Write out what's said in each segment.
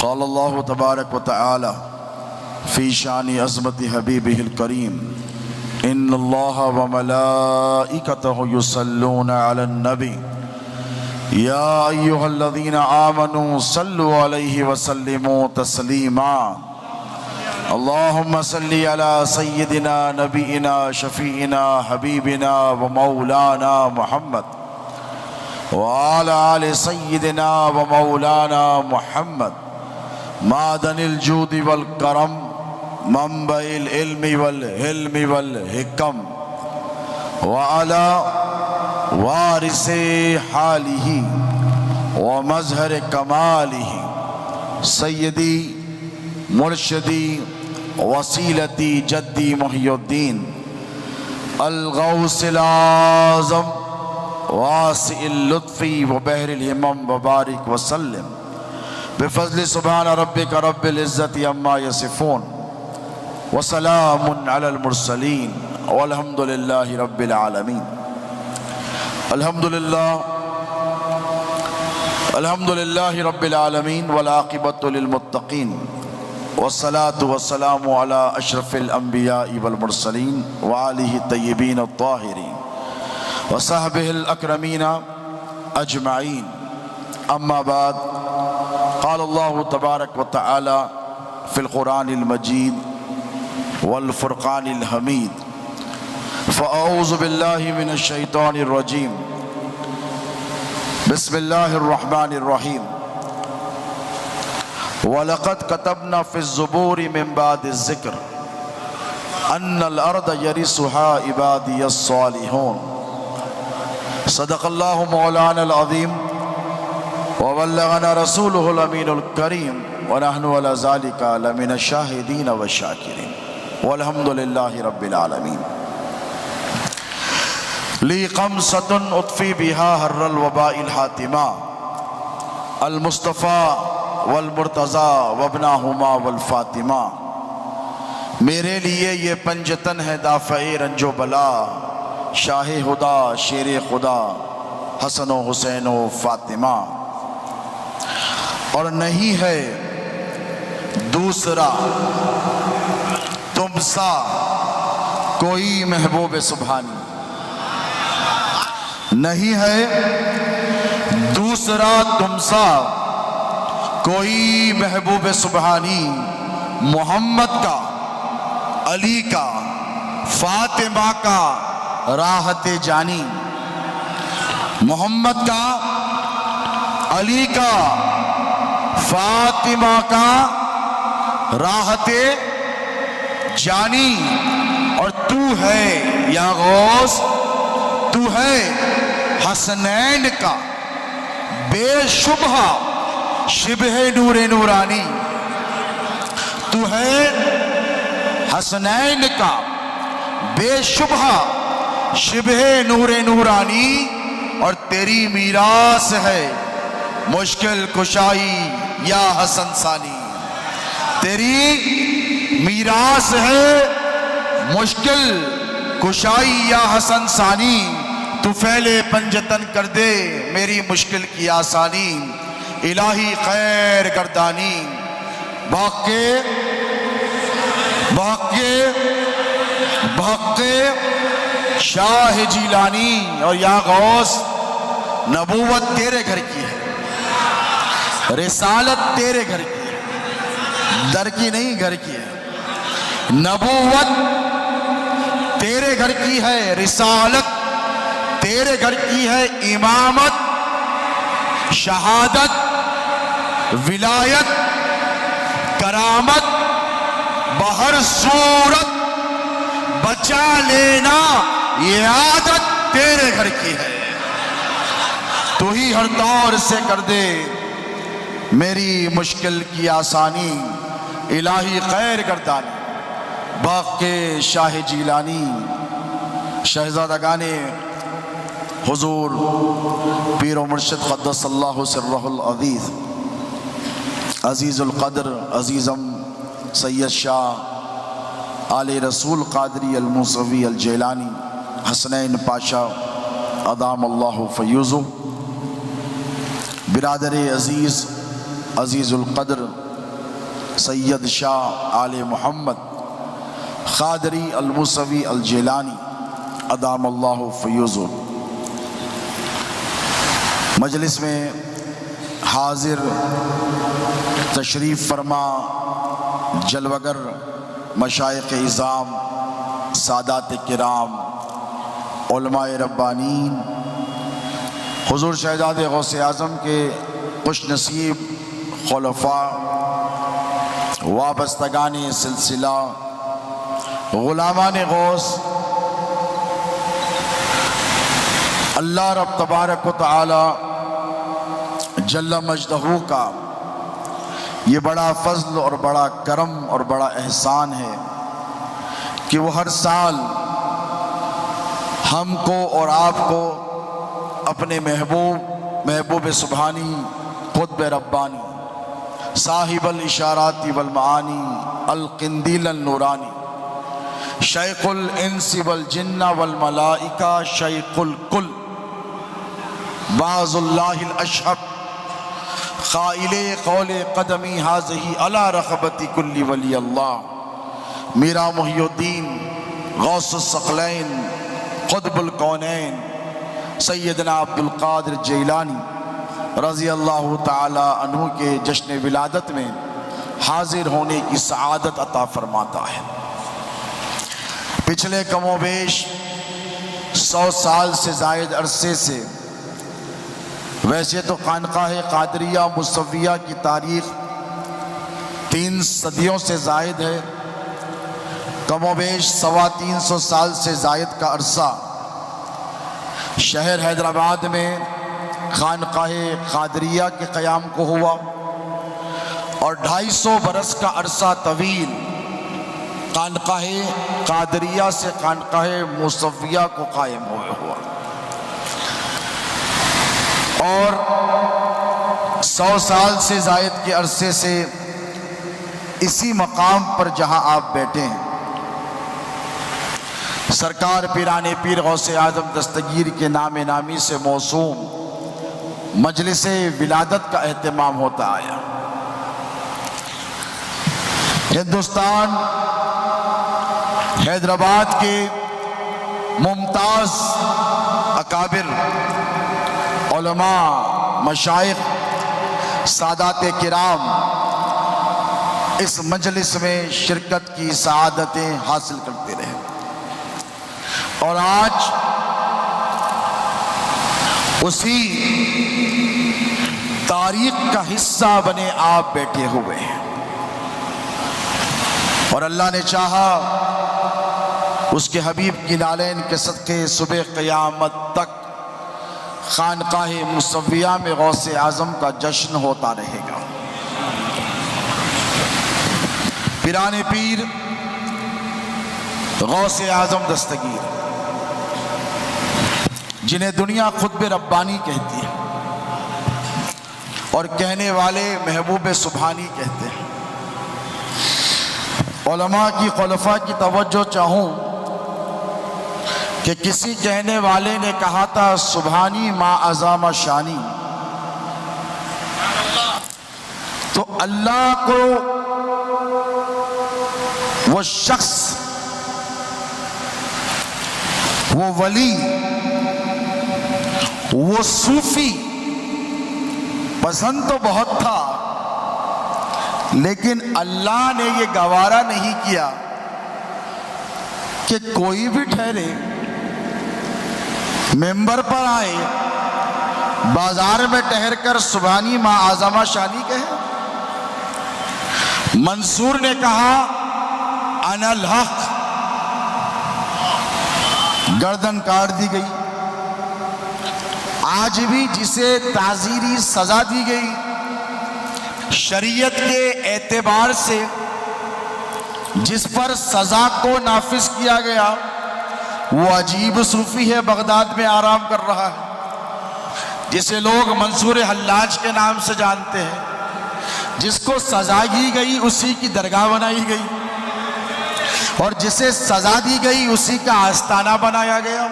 قال الله تبارك وتعالى في شان عظمت حبيبه الكريم إن الله وملائكته يصلون على النبي يا أيها الذين آمنوا صلوا عليه وسلموا تسليما اللهم صل على سيدنا نبينا شفيعنا حبيبنا ومولانا محمد وعلى آل سيدنا ومولانا محمد معدن الجود والكرم منبع العلم والحلم والحكم وعلى وارث حاله ومظهر كماله سيدي مرشدي وسيلتي جدي محي الدين الغوث الأعظم واسع اللطف وبحر الهمم وبارك وسلم بفضل سبحان ربك رب العزة عما يصفون وسلام على المرسلين والحمد لله رب العالمين. الحمد لله رب العالمين والعاقبة للمتقين والصلاة والسلام على أشرف الأنبياء والمرسلين وآله الطيبين الطاهرين وصحبه الأكرمين أجمعين. أما بعد قال الله تبارك وتعالى في القرآن المجيد والفرقان الحميد فأعوذ بالله من الشيطان الرجيم بسم الله الرحمن الرحيم وَلَقَدْ كَتَبْنَا فِي الزُّبُورِ مِنْ بَعْدِ الذِّكْرِ أَنَّ الْأَرْضَ يَرِثُهَا عِبَادِيَ الصَّالِحُونَ. صدق اللہ مولانا العظیم وبلغنا رسولہ الامین الکریم ونحن علی ذلک لمن الشاہدین والشاکرین والحمد للہ رب العالمین. لی قمصۃ اطفی بہا حر الوباء الحاتمہ المصطفیٰ والمرتضیٰ وابناہما والفاطمہ. میرے لیے یہ پنجتن ہے دافع رنج و بلا شاہ خدا شیر خدا حسن و حسین و فاطمہ. اور نہیں ہے دوسرا تم سا کوئی محبوب سبحانی. نہیں ہے دوسرا تم سا کوئی محبوب سبحانی. محمد کا علی کا فاطمہ کا راحت جانی. محمد کا علی کا فاطمہ کا راحت جانی. اور تو ہے یا غوث تو ہے حسنین کا بے شبہ شبہ نور نورانی. تو ہے حسنین کا بے شبہ شبہ نور نورانی. اور تیری میراث ہے مشکل کشائی یا حسن ثانی. تیری میراث ہے مشکل کشائی یا حسن ثانی. تو پھیلے پنجتن کر دے میری مشکل کی آسانی. الہی خیر گردانی بحق شاہ جیلانی. اور یا غوث نبوت تیرے گھر کی ہے رسالت تیرے گھر کی ہے در کی نہیں گھر کی ہے. نبوت تیرے گھر کی ہے رسالت تیرے گھر کی ہے. امامت شہادت ولایت کرامت بہر صورت بچا لینا یہ عادت تیرے گھر کی ہے. تو ہی ہر دور سے کر دے میری مشکل کی آسانی. الہی خیر گردانی باغ کے شاہ جیلانی. شہزادگان حضور پیر و مرشد قدس اللہ سرہ العزیز عزیز القدر عزیزم سید شاہ آل رسول قادری الموسوی الجیلانی حسنین پاشا ادام اللہ فیوزو. برادر عزیز عزیز القدر سید شاہ آل محمد قادری الموسوی الجیلانی ادام اللہ فیوزہ مجلس میں حاضر تشریف فرما جلوگر مشائخ اعظام سادات کرام علماء ربانین حضور شہزاد غوث اعظم کے خوش نصیب خلفاء وابستگان سلسلہ غلامان غوث اللہ رب تبارک و تعالی جل مجدہ کا یہ بڑا فضل اور بڑا کرم اور بڑا احسان ہے کہ وہ ہر سال ہم کو اور آپ کو اپنے محبوب سبحانی قطب ربانی صاحب الاشارات والمعانی القندیل النورانی شیخ الانس والجن والملائکہ شیخ الکل باز اللہ الاشہب قائل قول قدمی حاضہی علی رغبت کل ولی اللہ میرا محی الدین غوث الثقلین قطب الکونین سیدنا عبد القادر جیلانی رضی اللہ تعالی عنہ کے جشن ولادت میں حاضر ہونے کی سعادت عطا فرماتا ہے۔ پچھلے کم و بیش 100 سال سے زائد عرصے سے ویسے تو خانقاہ قادریہ مصویہ کی تاریخ 3 صدیوں سے زائد ہے، کم و بیش 325 سال سے زائد کا عرصہ شہر حیدرآباد میں خانقاہ قادریہ کے قیام کو ہوا اور 250 برس کا عرصہ طویل خانقاہ قادریہ سے خانقاہ مصویہ کو قائم ہوا اور 100 سال سے زائد کے عرصے سے اسی مقام پر جہاں آپ بیٹھے ہیں سرکار پیران پیر غوث اعظم دستگیر کے نام نامی سے موسوم مجلس ولادت کا اہتمام ہوتا آیا۔ ہندوستان حیدرآباد کے ممتاز اکابر علماء مشائخ سادات کرام اس مجلس میں شرکت کی سعادتیں حاصل کرتے رہے اور آج اسی تاریخ کا حصہ بنے آپ بیٹھے ہوئے ہیں اور اللہ نے چاہا اس کے حبیب کی نالین کے صدقے صبح قیامت تک خانقاہ مصویہ میں غوث اعظم کا جشن ہوتا رہے گا۔ پیران پیر غوث اعظم دستگیر جنہیں دنیا قطب ربانی کہتی ہے اور کہنے والے محبوب سبحانی کہتے ہیں، علماء کی خلفاء کی توجہ چاہوں کہ کسی کہنے والے نے کہا تھا سبحانی ما عظام شانی، تو اللہ کو وہ شخص وہ ولی وہ صوفی پسند تو بہت تھا لیکن اللہ نے یہ گوارا نہیں کیا کہ کوئی بھی ٹھہرے ممبر پر آئے بازار میں ٹھہر کر سبحانی ما اعظم شانی کہے۔ منصور نے کہا انا الحق، گردن کاٹ دی گئی۔ آج بھی جسے تعزیری سزا دی گئی شریعت کے اعتبار سے، جس پر سزا کو نافذ کیا گیا، وہ عجیب صوفی ہے، بغداد میں آرام کر رہا ہے، جسے لوگ منصور حلاج کے نام سے جانتے ہیں، جس کو سزا دی گئی اسی کی درگاہ بنائی گئی اور جسے سزا دی گئی اسی کا آستانہ بنایا گیا،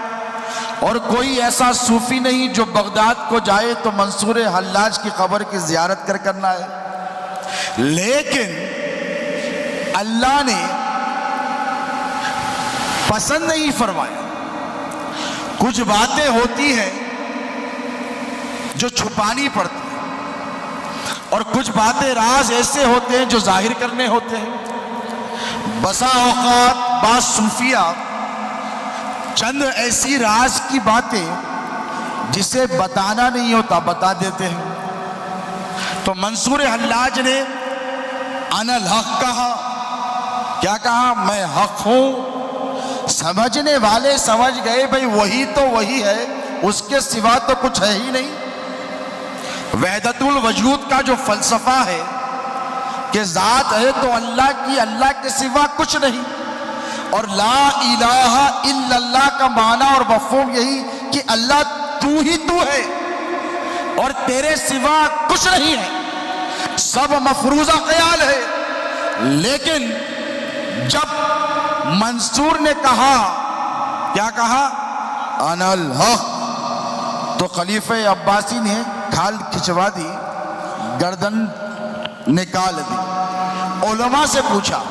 اور کوئی ایسا صوفی نہیں جو بغداد کو جائے تو منصور حلاج کی قبر کی زیارت کرنا ہے۔ لیکن اللہ نے پسند نہیں فرمایا. کچھ باتیں ہوتی ہیں جو چھپانی پڑتی ہیں، اور کچھ باتیں راز ایسے ہوتے ہیں جو ظاہر کرنے ہوتے ہیں. بسا اوقات بعض صوفیہ چند ایسی راز کی باتیں جسے بتانا نہیں ہوتا بتا دیتے ہیں. تو منصور حلاج نے انا الحق کہا. کیا کہا؟ میں حق ہوں. سمجھنے والے سمجھ گئے بھئی وہی تو وہی ہے، اس کے سوا تو کچھ ہے ہی نہیں. وحدت الوجود کا جو فلسفہ ہے کہ ذات ہے تو اللہ کی، اللہ کے سوا کچھ نہیں، اور لا الہ الا اللہ کا معنی اور مفہوم یہی کہ اللہ تو ہی تو ہے اور تیرے سوا کچھ نہیں ہے، سب مفروضہ خیال ہے. لیکن جب منصور نے کہا، کیا کہا؟ انا الحق، تو خلیفہ عباسی نے کھال کھچوا دی، گردن نکال دی. علماء سے پوچھا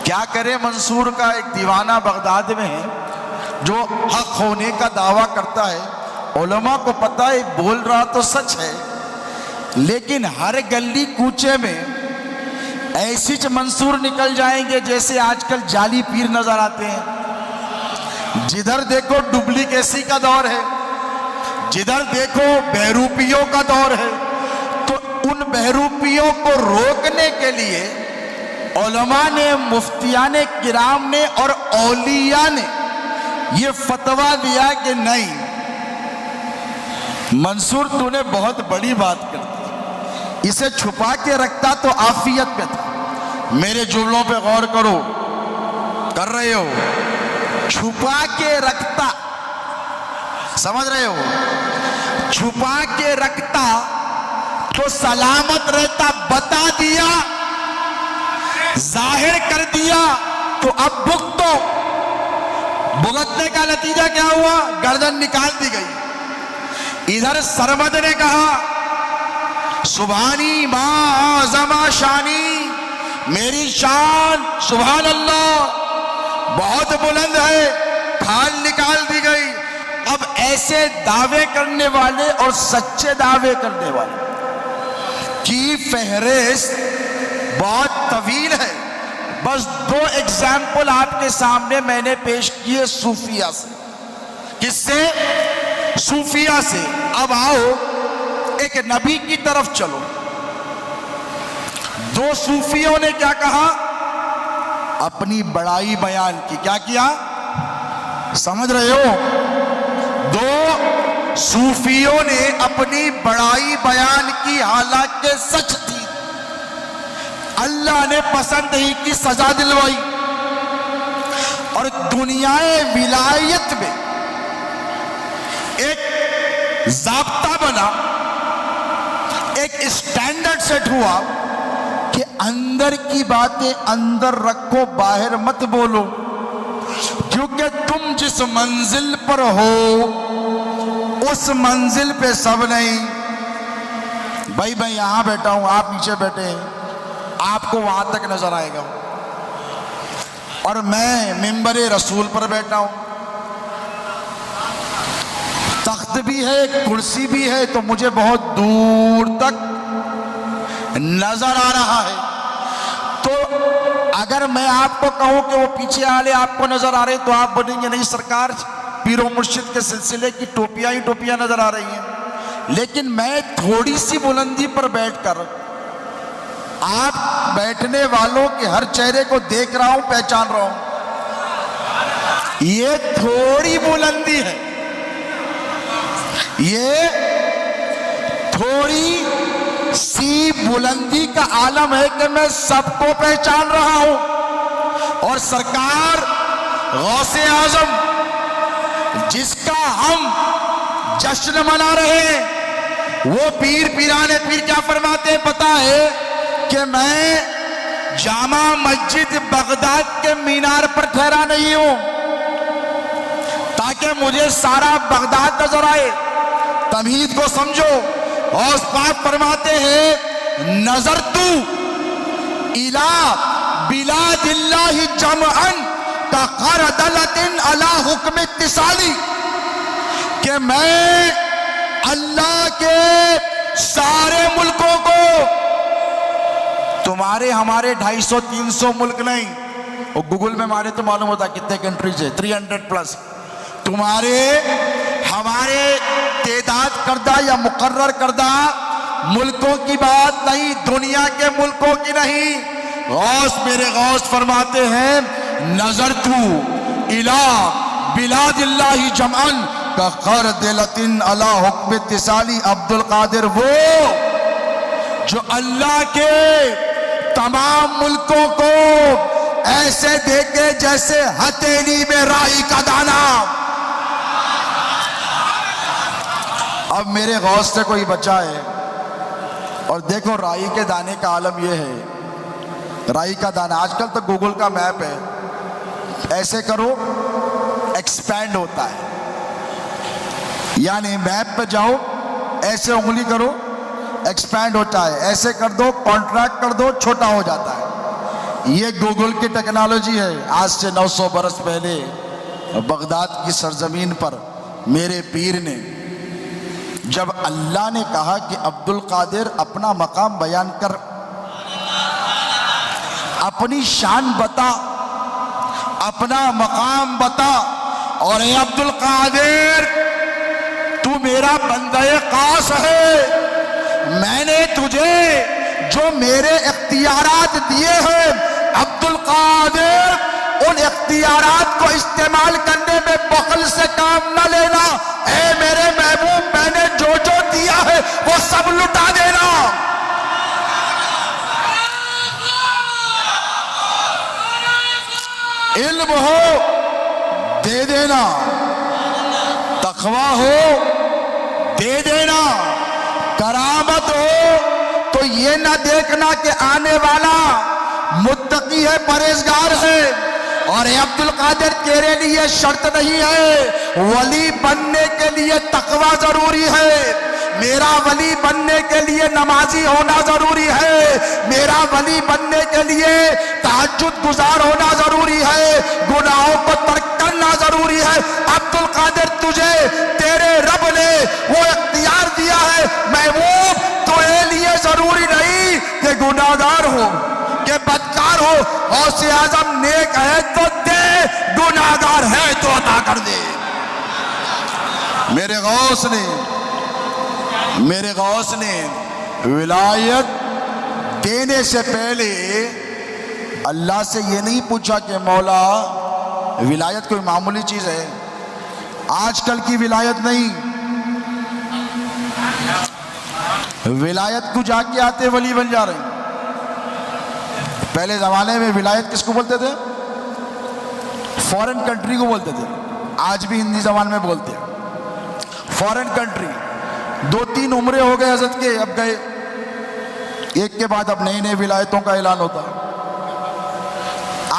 کیا کرے منصور کا؟ ایک دیوانہ بغداد میں ہے جو حق ہونے کا دعویٰ کرتا ہے. علماء کو پتہ ہے بول رہا تو سچ ہے، لیکن ہر گلی کوچے میں ایسی منصور نکل جائیں گے جیسے آج کل جعلی پیر نظر آتے ہیں. جدھر دیکھو ڈپلیکیسی کا دور ہے، جدھر دیکھو بہروپیوں کا دور ہے. تو ان بہروپیوں کو روکنے کے لیے علماء نے، مفتیان کرام نے اور اولیاء نے یہ فتویٰ دیا کہ نہیں منصور تو نے بہت بڑی بات کر دی، اسے چھپا کے رکھتا تو عافیت میں تھا. میرے جملوں پہ غور کرو، کر رہے ہو؟ چھپا کے رکھتا، سمجھ رہے ہو؟ چھپا کے رکھتا تو سلامت رہتا. بتا دیا، ظاہر کر دیا تو اب بھگتو. بھگتنے کا نتیجہ کیا ہوا؟ گردن نکال دی گئی. ادھر سرمد نے کہا سبحانی ما اعظم شانی، میری شان سبحان اللہ بہت بلند ہے، کھال نکال دی گئی. اب ایسے دعوے کرنے والے اور سچے دعوے کرنے والے کی فہرست بہت طویل ہے. بس 2 ایگزامپل آپ کے سامنے میں نے پیش کیے صوفیہ سے. کس سے؟ صوفیہ سے. اب آؤ ایک نبی کی طرف چلو. 2 صوفیوں نے کیا کہا؟ اپنی بڑائی بیان کی. کیا کیا؟ سمجھ رہے ہو؟ 2 صوفیوں نے اپنی بڑائی بیان کی، حالانکہ سچ تھی. اللہ نے پسند نہیں کی، سزا دلوائی. اور دنیا ولایت میں ایک ضابطہ بنا، ایک اسٹینڈرڈ سیٹ ہوا کہ اندر کی باتیں اندر رکھو، باہر مت بولو. کیونکہ تم جس منزل پر ہو اس منزل پہ سب نہیں. بھائی میں یہاں بیٹھا ہوں، آپ نیچے بیٹھے ہیں، آپ کو وہاں تک نظر آئے گا، اور میں منبر رسول پر بیٹھا ہوں، تخت بھی ہے، کرسی بھی ہے، تو مجھے بہت دور تک نظر آ رہا ہے. تو اگر میں آپ کو کہوں کہ وہ پیچھے والے آپ کو نظر آ رہے تو آپ بولیں گے نہیں سرکار، پیر و مرشد کے سلسلے کی ٹوپیاں ہی ٹوپیاں نظر آ رہی ہیں. لیکن میں تھوڑی سی بلندی پر بیٹھ کر آپ بیٹھنے والوں کے ہر چہرے کو دیکھ رہا ہوں، پہچان رہا ہوں. یہ تھوڑی بلندی ہے، یہ تھوڑی سی بلندی کا عالم ہے کہ میں سب کو پہچان رہا ہوں. اور سرکار غوث اعظم جس کا ہم جشن منا رہے ہیں، وہ پیر پیرانے پیر کیا فرماتے ہیں پتہ ہے؟ کہ میں جامع مسجد بغداد کے مینار پر ٹھہرا نہیں ہوں تاکہ مجھے سارا بغداد نظر آئے. تمہید کو سمجھو. غوث پاک فرماتے ہیں نظر تو الہ بلاد اللہ جمعا کخردلۃ علی حکم اتصالی، کہ میں اللہ کے سارے ملکوں کو، تمہارے ہمارے 250-300 ملک نہیں، وہ گوگل میں مارے تو معلوم ہوتا کتنے کنٹریز ہے، 300+، تمہارے ہمارے تعداد کردہ یا مقرر کردہ ملکوں کی بات نہیں، دنیا کے ملکوں کی نہیں۔ غوث میرے غوث فرماتے ہیں نظرت الی بلاد اللہ جمعا کخردلۃ علی حکم اتصالی۔ عبد القادر وہ جو اللہ کے تمام ملکوں کو ایسے دیکھے جیسے ہتھیلی میں رائی کا دانہ۔ اب میرے غوث سے کوئی بچہ ہے، اور دیکھو رائی کے دانے کا عالم یہ ہے، رائی کا دانہ آج کل تو گوگل کا میپ ہے، ایسے کرو ایکسپینڈ ہوتا ہے، یعنی میپ پہ جاؤ ایسے انگلی کرو ایکسپینڈ ہوتا ہے، ایسے کر دو کانٹریکٹ کر دو چھوٹا ہو جاتا ہے۔ یہ گوگل کی ٹیکنالوجی ہے۔ آج سے 900 برس پہلے بغداد کی سرزمین پر میرے پیر نے جب اللہ نے کہا کہ عبد القادر اپنا مقام بیان کر، اپنی شان بتا، اپنا مقام بتا، اور اے عبد القادر تو میرا بندہ خاص ہے، میں نے تجھے جو میرے اختیارات دیے ہیں عبد القادر ان اختیارات کو استعمال کرنے میں بخل سے کام نہ لینا، اے میرے محبوب میں نے جو جو دیا ہے وہ سب لٹا دینا۔ علم ہو دے دینا، تقویٰ ہو دے دینا، کرامت ہو تو یہ نہ دیکھنا کہ آنے والا متقی ہے پرہیزگار ہے۔ اور اے عبد القادر تیرے لیے شرط نہیں ہے، ولی بننے کے لیے تقویٰ ضروری ہے، میرا ولی بننے کے لیے نمازی ہونا ضروری ہے، میرا ولی بننے کے لیے تہجد گزار ہونا ضروری ہے، گناہوں کو ترک کرنا ضروری ہے۔ عبد القادر تجھے تیرے رب نے وہ اختیار دیا ہے محبوب، تیرے لیے ضروری نہیں کہ گناہگار ہو کہ بدکار ہو، غوث اعظم نیک ہے تو دے، گناہگار ہے تو عطا کر دے۔ میرے غوث نے ولایت دینے سے پہلے اللہ سے یہ نہیں پوچھا کہ مولا ولایت کوئی معمولی چیز ہے، آج کل کی ولایت نہیں، ولایت کو جا کے آتے ولی بن جا رہے ہیں۔ پہلے زمانے میں ولایت کس کو بولتے تھے؟ فورن کنٹری کو بولتے تھے، آج بھی ہندی زبان میں بولتے ہیں فورن کنٹری۔ 2-3 عمرے ہو گئے حضرت کے، اب گئے ایک کے بعد اب نئی نئی ولایتوں کا اعلان ہوتا ہے،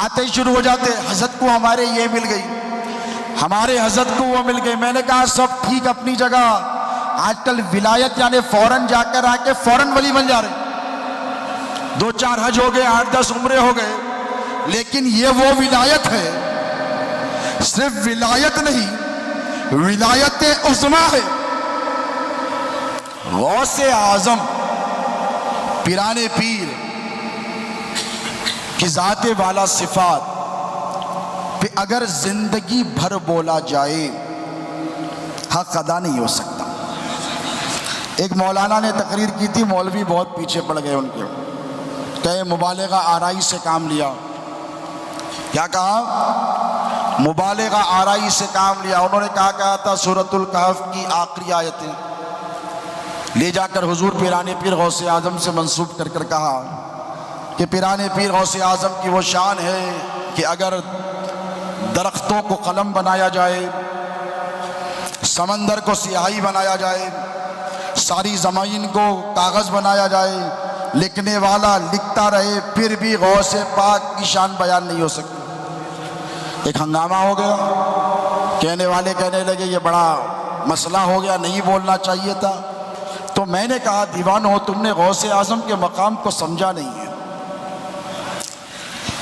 آتے ہی شروع ہو جاتے حضرت کو ہمارے یہ مل گئی، ہمارے حضرت کو وہ مل گئی۔ میں نے کہا سب ٹھیک اپنی جگہ، آج کل ولایت یعنی فوراً جا کر آ کے فوراً ولی بن جا رہے، 2-4 حج ہو گئے، 8-10 عمرے ہو گئے، لیکن یہ وہ ولایت ہے، صرف ولایت نہیں، ولایت عظمیٰ ہے۔ غوث اعظم پیران پیر کی ذات والا صفات پہ اگر زندگی بھر بولا جائے حق ادا نہیں ہو سکتا۔ ایک مولانا نے تقریر کی تھی، مولوی بہت پیچھے پڑ گئے ان کے، کہ مبالغہ آرائی سے کام لیا۔ کیا کہا؟ مبالغہ آرائی سے کام لیا۔ انہوں نے کہا تھا سورۃ الکہف کی آخری آیتیں لے جا کر حضور پیران پیر غوث اعظم سے منسوب کر کر کہا کہ پیران پیر غوث اعظم کی وہ شان ہے کہ اگر درختوں کو قلم بنایا جائے، سمندر کو سیاہی بنایا جائے، ساری زمین کو کاغذ بنایا جائے، لکھنے والا لکھتا رہے، پھر بھی غوث پاک کی شان بیان نہیں ہو سکتی۔ ایک ہنگامہ ہو گیا، کہنے والے کہنے لگے یہ بڑا مسئلہ ہو گیا، نہیں بولنا چاہیے تھا۔ تو میں نے کہا دیوانو تم نے غوث اعظم کے مقام کو سمجھا نہیں ہے۔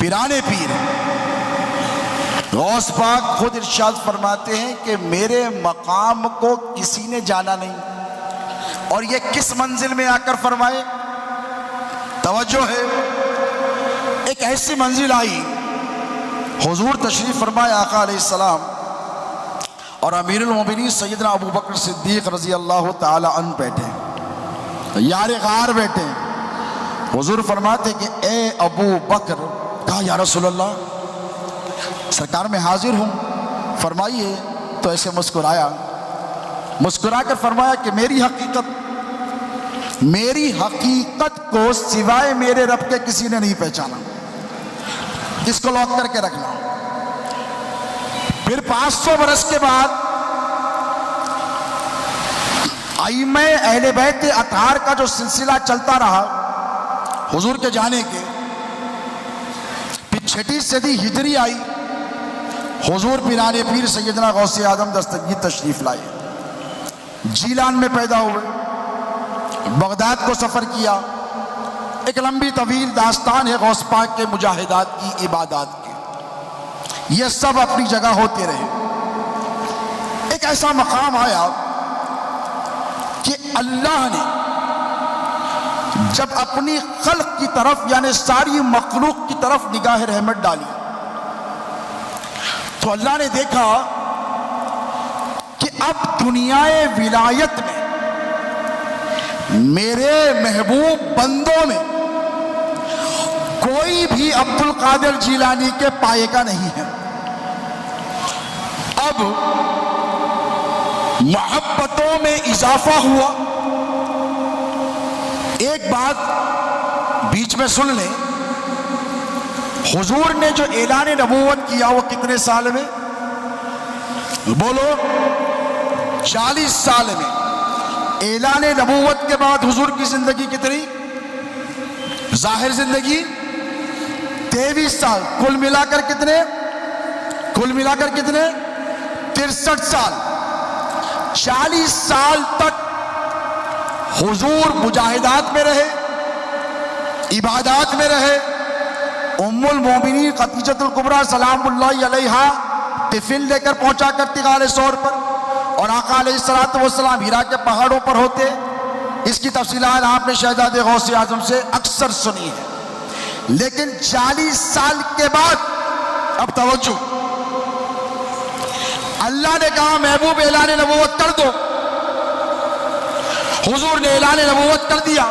پیرانے پیر غوث پاک خود ارشاد فرماتے ہیں کہ میرے مقام کو کسی نے جانا نہیں. اور یہ کس منزل میں آ کر فرمائے؟ توجہ ہے، ایک ایسی منزل آئی، حضور تشریف فرمائے آقا علیہ السلام اور امیر المومنین سیدنا ابو بکر صدیق رضی اللہ تعالی عنہ بیٹھے، یار غار بیٹھے. حضور فرماتے کہ اے ابو بکر. کہا یا رسول اللہ سرکار میں حاضر ہوں، فرمائیے. تو ایسے مسکرایا، مسکرا کر فرمایا کہ میری حقیقت کو سوائے میرے رب کے کسی نے نہیں پہچانا، اس کو لاک کر کے رکھنا. پھر 500 برس کے بعد ائمہ اہل بیت اطہار کا جو سلسلہ چلتا رہا حضور کے جانے کے، پھر 6 صدی ہجری آئی، حضور پیرانے پیر سیدنا غوث اعظم دستگیر تشریف لائے، جیلان میں پیدا ہوئے، بغداد کو سفر کیا. ایک لمبی طویل داستان ہے غوث پاک کے مجاہدات کی، عبادات کی. یہ سب اپنی جگہ ہوتے رہے. ایک ایسا مقام آیا کہ اللہ نے جب اپنی خلق کی طرف یعنی ساری مخلوق کی طرف نگاہ رحمت ڈالی تو اللہ نے دیکھا کہ اب دنیائے ولایت میں میرے محبوب بندوں میں کوئی بھی عبد القادر جیلانی کے پائے کا نہیں ہے. اب محبتوں میں اضافہ ہوا. ایک بات بیچ میں سن لیں، حضور نے جو اعلان نبوت کیا وہ کتنے سال میں؟ بولو 40 سال میں. اعلان نبوت کے بعد حضور کی زندگی کتنی؟ ظاہر زندگی 23 سال. کل ملا کر کتنے؟ 63 سال. 40 سال تک حضور مجاہدات میں رہے، عبادات میں رہے. ام المومنین خدیجۃ الکبریٰ سلام اللہ علیہا ٹفن لے کر پہنچا کرتی غار ثور پر، اور آقا علیہ السلام ہیرا کے پہاڑوں پر ہوتے. اس کی تفصیلات آپ نے شہزاد غوث اعظم سے اکثر سنی ہے. لیکن 40 سال کے بعد اب توجہ، اللہ نے کہا محبوب اعلان نبوت کر دو. حضور نے اعلان نبوت کر دیا.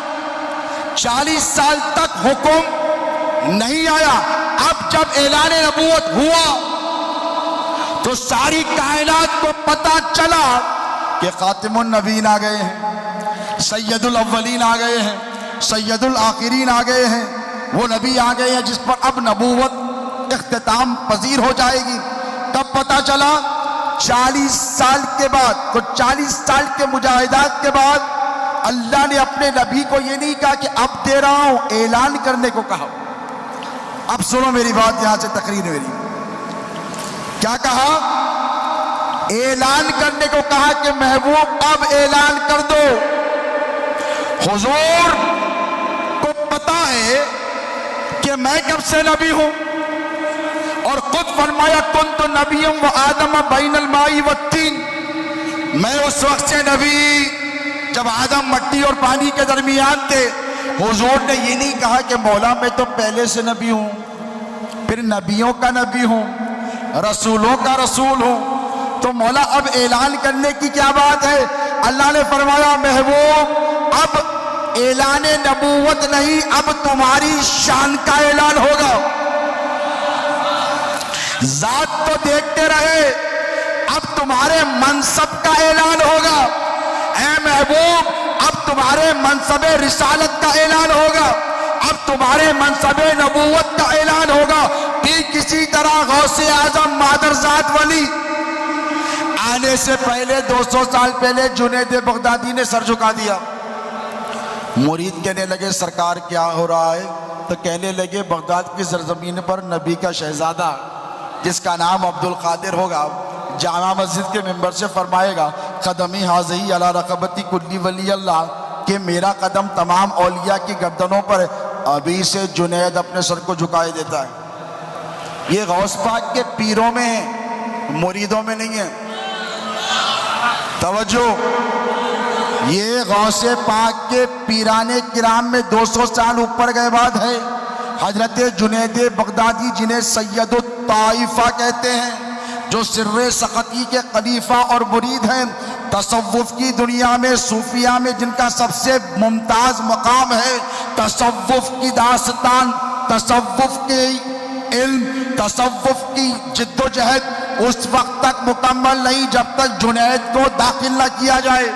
40 سال تک حکم نہیں آیا. اب جب اعلان نبوت ہوا تو ساری کائنات کو پتہ چلا کہ خاتم النبیین آ گئے ہیں، سید الاولین آ گئے ہیں، سید الآخرین آ گئے ہیں. وہ نبی آ گئے ہیں جس پر اب نبوت اختتام پذیر ہو جائے گی. کب پتہ چلا؟ 40 سال کے بعد. تو 40 سال کے مجاہدات کے بعد اللہ نے اپنے نبی کو یہ نہیں کہا کہ اب دے رہا ہوں، اعلان کرنے کو کہا. اب سنو میری بات، یہاں سے تقریر میری. کیا کہا؟ اعلان کرنے کو کہا کہ محبوب اب اعلان کر دو. حضور کو پتا ہے کہ میں کب سے نبی ہوں، اور خود فرمایا کنت نبی و آدم بین الماء والطین. میں اس وقت سے نبی جب آدم مٹی اور پانی کے درمیان تھے. حضور نے یہ نہیں کہا کہ مولا میں تو پہلے سے نبی ہوں، پھر نبیوں کا نبی ہوں، رسولوں کا رسول ہوں. تو مولا اب اعلان کرنے کی کیا بات ہے؟ اللہ نے فرمایا محبوب اب اعلان نبوت نہیں، اب تمہاری شان کا اعلان ہوگا. ذات تو دیکھتے رہے، اب تمہارے منصب کا اعلان ہوگا. اے محبوب اب تمہارے منصب رسالت کا اعلان ہوگا، اب تمہارے منصب نبوت کا اعلان ہوگا. کہ کسی طرح غوث اعظم مادر ذات ولی آنے سے پہلے 200 سال پہلے جنید بغدادی نے سر جھکا دیا. مرید کہنے لگے سرکار کیا ہو رہا ہے؟ تو کہنے لگے بغداد کی سرزمین پر نبی کا شہزادہ جس کا نام عبد القادر ہوگا جامع مسجد کے ممبر سے فرمائے گا قدمی حاضی علی رقبتی کلی ولی اللہ، کہ میرا قدم تمام اولیاء کی گردنوں پر ہے. ابھی سے جنید اپنے سر کو جھکائے دیتا ہے. یہ غوث پاک کے پیروں میں ہے، مریدوں میں نہیں ہے۔ توجہ، یہ غوث پاک کے پیران کرام میں 200 سال اوپر گئے بعد ہے۔ حضرت جنید بغدادی جنہیں سید الطائفہ کہتے ہیں، جو سر سقطی کے خلیفہ اور مرید ہیں، تصوف کی دنیا میں صوفیہ میں جن کا سب سے ممتاز مقام ہے، تصوف کی داستان، تصوف کے علم، تصوف کی جد و جہد اس وقت تک مکمل نہیں جب تک جنید کو داخل نہ کیا جائے،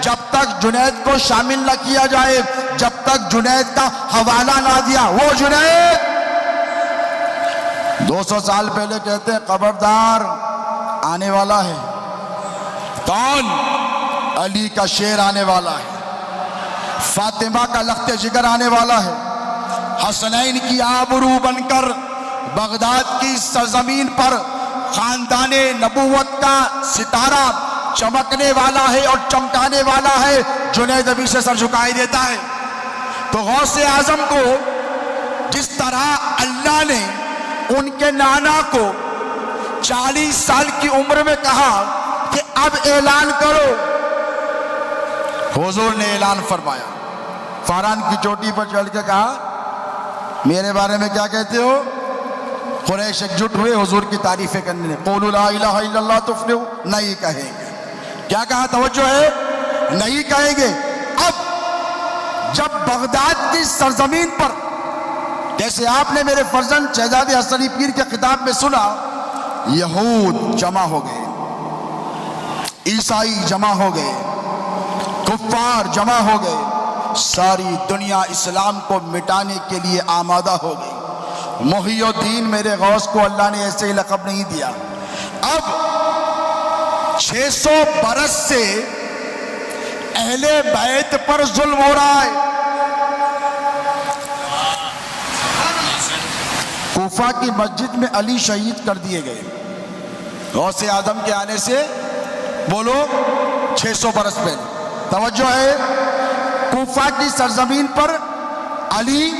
جب تک جنید کو شامل نہ کیا جائے، جب تک جنید کا حوالہ نہ دیا۔ وہ جنید 200 سال پہلے کہتے ہیں خبردار آنے والا ہے۔ کون؟ علی کا شیر آنے والا ہے، فاطمہ کا لخت جگر آنے والا ہے، حسنین کی آبرو بن کر بغداد کی سرزمین پر خاندان نبوت کا ستارہ چمکنے والا ہے اور چمکانے والا ہے۔ جنید ابھی سے سر جھکائی دیتا ہے۔ تو غوث اعظم کو جس طرح اللہ نے ان کے نانا کو 40 سال کی عمر میں کہا کہ اب اعلان کرو، حضور نے اعلان فرمایا، فاران کی چوٹی پر چڑھ کے کہا میرے بارے میں کیا کہتے ہو؟ قریش اکجٹ ہوئے حضور کی تعریفیں کرنے، قولوا لا الہ الا اللہ تفلحوا، نہیں کہیں گے۔ کیا کہا؟ توجہ ہے، نہیں کہیں گے۔ اب جب بغداد کی سرزمین پر، جیسے آپ نے میرے فرزند شہزادے حسنی پیر کے خطاب میں سنا، یہود جمع ہو گئے، عیسائی جمع ہو گئے، کفار جمع ہو گئے، ساری دنیا اسلام کو مٹانے کے لیے آمادہ ہو گئی۔ محی الدین میرے غوث کو اللہ نے ایسے ہی لقب نہیں دیا۔ اب 600 برس سے اہل بیت پر ظلم ہو رہا ہے۔ کوفہ کی مسجد میں علی شہید کر دیے گئے غوث اعظم کے آنے سے، بولو 600 برس پہلے۔ توجہ ہے، کوفہ کی سرزمین پر علی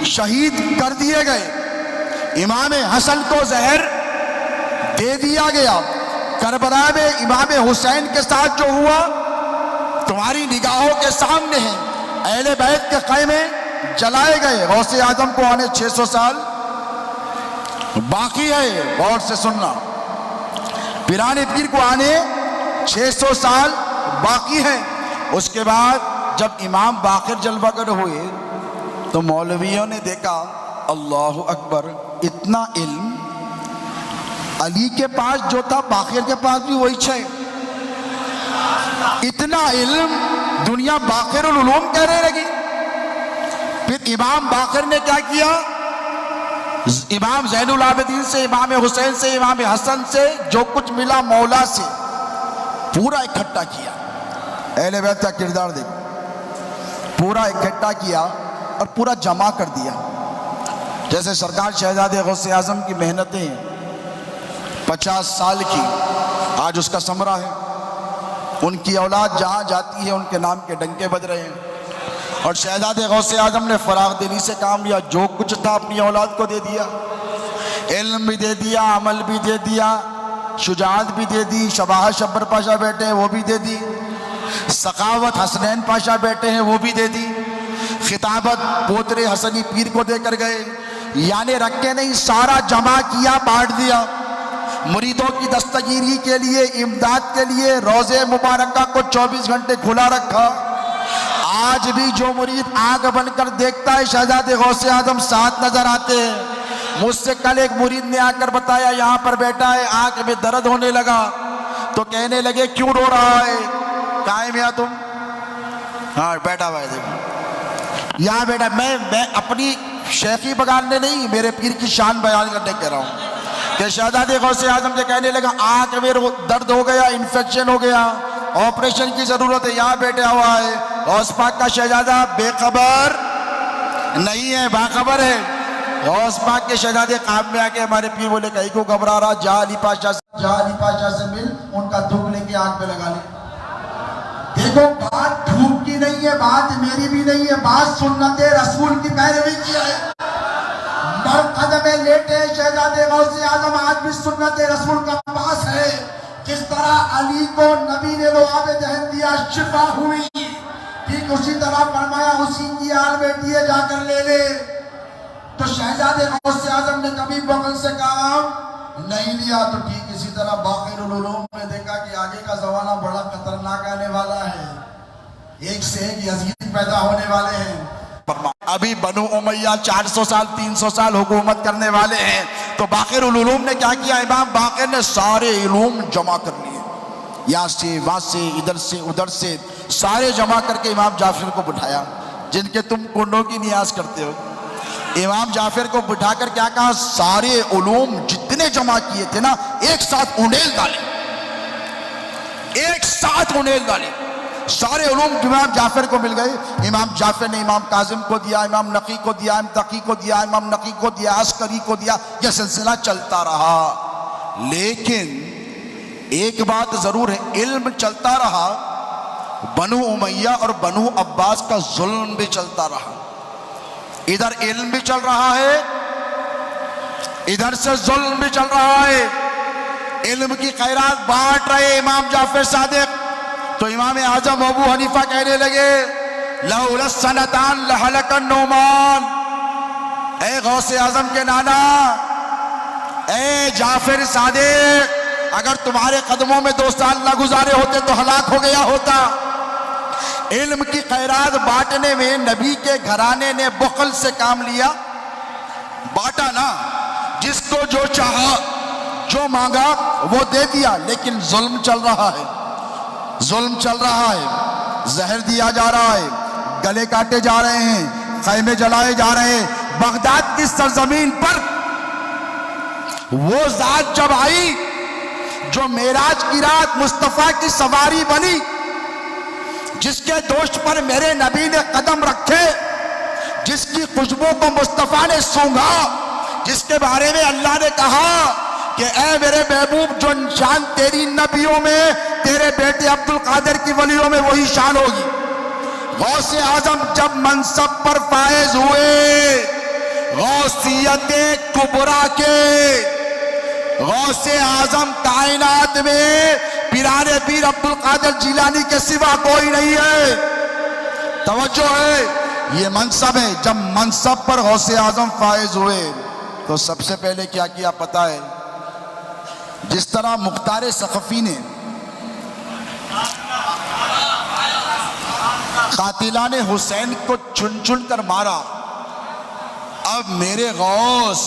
شہید کر دیے گئے، امام حسن کو زہر دے دیا گیا۔ کربلا میں امام حسین کے ساتھ جو ہوا تمہاری نگاہوں کے سامنے ہے، اہل بیت کے خیمے جلائے گئے۔ غوث اعظم کو آنے 600 سال باقی ہے، غور سے سننا، پیران پیر کو آنے 600 سال باقی ہے۔ اس کے بعد جب امام باقر جلوہ گر ہوئے تو مولویوں نے دیکھا اللہ اکبر، اتنا علم علی کے پاس جو تھا باقر کے پاس بھی وہی ہے، اتنا علم دنیا باقر العلوم کہنے لگی۔ پھر امام باقر نے کیا کیا؟ امام زین العابدین سے، امام حسین سے، امام حسن سے جو کچھ ملا مولا سے پورا اکٹھا کیا۔ اہل بیت کا کردار دیکھو، پورا اکٹھا کیا اور پورا جمع کر دیا۔ جیسے سرکار شہزادے غوث اعظم کی محنتیں 50 سال کی آج اس کا ثمرہ ہے، ان کی اولاد جہاں جاتی ہے ان کے نام کے ڈنکے بج رہے ہیں، اور شہزادے غوث اعظم نے فراغ دلی سے کام لیا، جو کچھ تھا اپنی اولاد کو دے دیا، علم بھی دے دیا، عمل بھی دے دیا، شجاعت بھی دے دی، شباہت شبر پاشا بیٹے ہیں وہ بھی دے دی، سخاوت حسنین پاشا بیٹے ہیں وہ بھی دے دی، خطابت پوترے حسنی پیر کو دے کر گئے، یعنی رکھ کے نہیں، سارا جمع کیا، بانٹ دیا۔ مریدوں کی دستگیری کے لیے، امداد کے لیے روضہ مبارکہ کو 24 گھنٹے کھلا رکھا۔ آج بھی جو مرید آنکھ بن کر دیکھتا ہے شہزادے غوث اعظم ساتھ نظر آتے ہیں۔ مجھ سے کل ایک مرید نے آ کر بتایا یہاں پر بیٹھا ہے، آنکھ میں درد ہونے لگا تو کہنے لگے کیوں رو رہا ہے؟ کہاں ہے میاں تم؟ ہاں بیٹھا ہوا ہے، دیکھو یہاں بیٹھا۔ میں اپنی شیخی بگاڑنے نہیں، میرے پیر کی شان بیان کرنے کہہ رہا ہوں کہ شہزادے غوث اعظم سے کہنے لگا آنکھ میں درد ہو گیا، انفیکشن ہو گیا، آپریشن کی ضرورت ہے، یہاں بیٹھا ہوا ہے۔ غوث پاک کا شہزادہ بے خبر نہیں ہے، باخبر ہے۔ غوث پاک کے شہزادے قام میں آ کے ہمارے پیر بولے کہیں کو گھبرا رہا، جا علی پاشا سے مل، ان کا دکھ لے کے آنکھ پہ لگا لے۔ دیکھو بات دھوپ کی نہیں ہے، بات میری بھی نہیں ہے، بات سنت رسول کی پیروی کی ہے۔ مر قدم لیٹ بیٹے شہزادے غوث اعظم آج بھی سنت رسول کا پاس ہے. جس طرح علی کو نبی نے لعاب دہن دیا شفا ہوئی، ٹھیک اسی طرح فرمایا اسی کی آل بیٹی ہے جا کر لے لے. تو شہزادے غوث اعظم نے کبھی بغل سے کہا نہیں لیا. تو ٹھیک اسی طرح باقر العلوم میں دیکھا کہ آگے کا زمانہ بڑا خطرناک آنے والا ہے، ایک سے ایک یزید پیدا ہونے والے ہیں. ابھی بنو امیہ 400 سال 300 سال حکومت کرنے والے ہیں. تو باقر العلوم نے کیا کیا؟ امام باقر نے سارے علوم جمع کر لیے، یہاں سے وہاں سے ادھر سے ادھر سے سارے جمع کر کے امام جعفر کو بٹھایا، جن کے تم کنڈوں کی نیاز کرتے ہو. امام جعفر کو بٹھا کر کیا کہا؟ سارے علوم جتنے جمع کیے تھے نا ایک ساتھ انڈیل ڈالے، ایک ساتھ انڈیل ڈالے. سارے علوم امام جعفر کو مل گئے. امام جعفر نے امام کاظم کو دیا، امام نقی کو دیا، امام تقی کو دیا، امام نقی کو دیا، عسکری کو دیا. یہ سلسلہ چلتا رہا. لیکن ایک بات ضرور ہے، علم چلتا رہا، بنو امیہ اور بنو عباس کا ظلم بھی چلتا رہا. ادھر علم بھی چل رہا ہے، ادھر سے ظلم بھی چل رہا ہے. علم کی خیرات بانٹ رہے امام جعفر صادق. تو امام اعظم ابو حنیفہ کہنے لگے لولا السنتان لہلک النعمان. اے غوث اعظم کے نانا، اے جعفر صادق، اگر تمہارے قدموں میں 2 سال نہ گزارے ہوتے تو ہلاک ہو گیا ہوتا. علم کی خیرات بانٹنے میں نبی کے گھرانے نے بخل سے کام لیا. بانٹا نا، جس کو جو چاہا جو مانگا وہ دے دیا. لیکن ظلم چل رہا ہے، ظلم چل رہا ہے، زہر دیا جا رہا ہے، گلے کاٹے جا رہے ہیں، خیمے جلائے جا رہے ہیں. بغداد کی سرزمین پر وہ ذات جب آئی جو معراج کی رات مصطفیٰ کی سواری بنی، جس کے دوشت پر میرے نبی نے قدم رکھے، جس کی خوشبو کو مصطفیٰ نے سونگھا، جس کے بارے میں اللہ نے کہا کہ اے میرے محبوب، جو شان تیری نبیوں میں تیرے بیٹے عبد القادر کی ولیوں میں وہی شان ہوگی. غوث اعظم جب منصب پر فائز ہوئے، غوثیت کبریٰ کے، غوث اعظم کائنات میں پیران پیر عبد القادر جیلانی کے سوا کوئی نہیں ہے. توجہ ہے، یہ منصب ہے. جب منصب پر غوث اعظم فائز ہوئے تو سب سے پہلے کیا کیا پتہ ہے؟ جس طرح مختار ثقفی نے قاتلان حسین کو چن چن کر مارا، اب میرے غوث